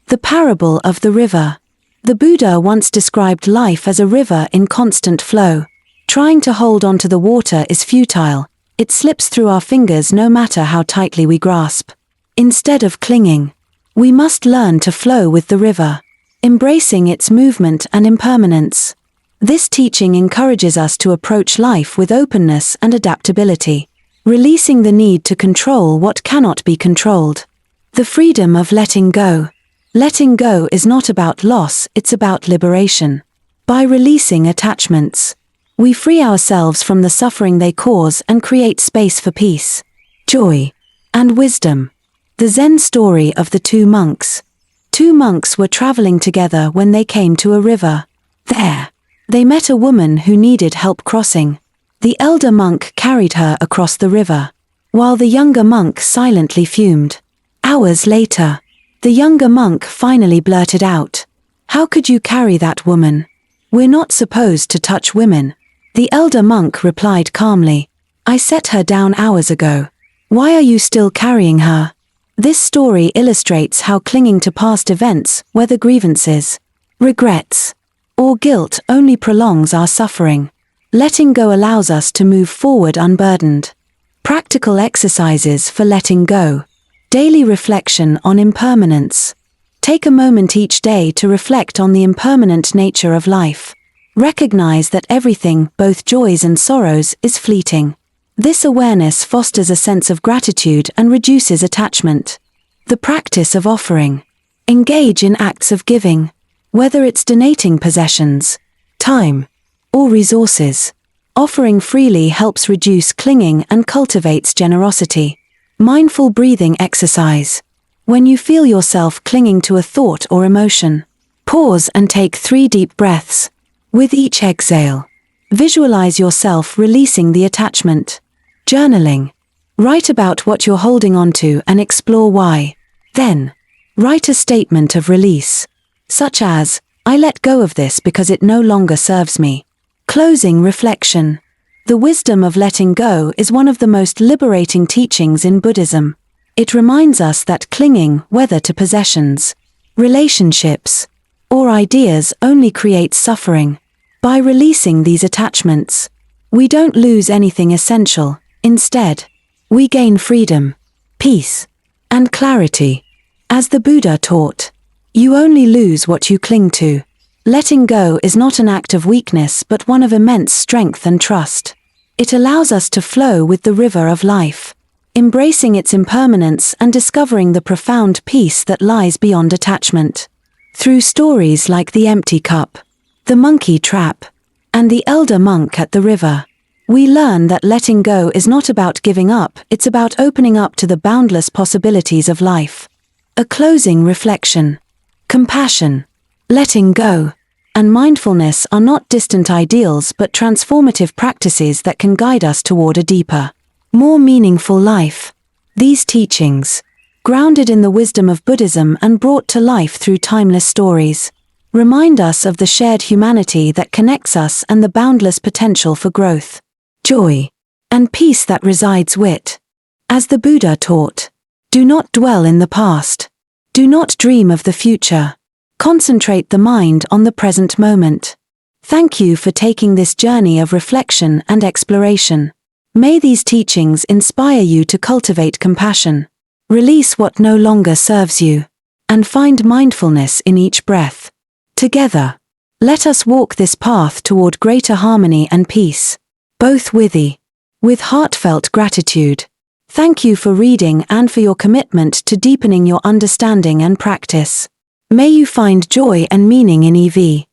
[SPEAKER 1] The parable of the river. The Buddha once described life as a river in constant flow. Trying to hold onto the water is futile. It slips through our fingers no matter how tightly we grasp. Instead of clinging, we must learn to flow with the river, embracing its movement and impermanence. This teaching encourages us to approach life with openness and adaptability, releasing the need to control what cannot be controlled. The freedom of letting go. Letting go is not about loss, it's about liberation. By releasing attachments, we free ourselves from the suffering they cause and create space for peace, joy, and wisdom. The Zen story of the two monks. Two monks were traveling together when they came to a river. There, they met a woman who needed help crossing. The elder monk carried her across the river, while the younger monk silently fumed. Hours later, the younger monk finally blurted out, "How could you carry that woman? We're not supposed to touch women." The elder monk replied calmly, "I set her down hours ago. Why are you still carrying her?" This story illustrates how clinging to past events, whether grievances, regrets, or guilt, only prolongs our suffering. Letting go allows us to move forward unburdened. Practical exercises for letting go. Daily reflection on impermanence. Take a moment each day to reflect on the impermanent nature of life. Recognize that everything, both joys and sorrows, is fleeting. This awareness fosters a sense of gratitude and reduces attachment. The practice of offering. Engage in acts of giving, whether it's donating possessions, time, or resources. Offering freely helps reduce clinging and cultivates generosity. Mindful breathing exercise. When you feel yourself clinging to a thought or emotion, pause and take 3 deep breaths. With each exhale, visualize yourself releasing the attachment. Journaling. Write about what you're holding onto and explore why. Then, write a statement of release, such as, "I let go of this because it no longer serves me." Closing reflection. The wisdom of letting go is one of the most liberating teachings in Buddhism. It reminds us that clinging, whether to possessions, relationships, or ideas, only creates suffering. By releasing these attachments, we don't lose anything essential. Instead, we gain freedom, peace, and clarity. As the Buddha taught, you only lose what you cling to. Letting go is not an act of weakness but one of immense strength and trust. It allows us to flow with the river of life, embracing its impermanence and discovering the profound peace that lies beyond attachment. Through stories like the empty cup, the monkey trap, and the elder monk at the river, we learn that letting go is not about giving up, it's about opening up to the boundless possibilities of life. A closing reflection. Compassion, letting go, and mindfulness are not distant ideals but transformative practices that can guide us toward a deeper, more meaningful life. These teachings, grounded in the wisdom of Buddhism and brought to life through timeless stories, remind us of the shared humanity that connects us and the boundless potential for growth, joy, and peace that resides within. As the Buddha taught, do not dwell in the past. Do not dream of the future. Concentrate the mind on the present moment. Thank you for taking this journey of reflection and exploration. May these teachings inspire you to cultivate compassion, release what no longer serves you, and find mindfulness in each breath. Together, let us walk this path toward greater harmony and peace, both with heartfelt gratitude. Thank you for reading and for your commitment to deepening your understanding and practice. May you find joy and meaning in EV.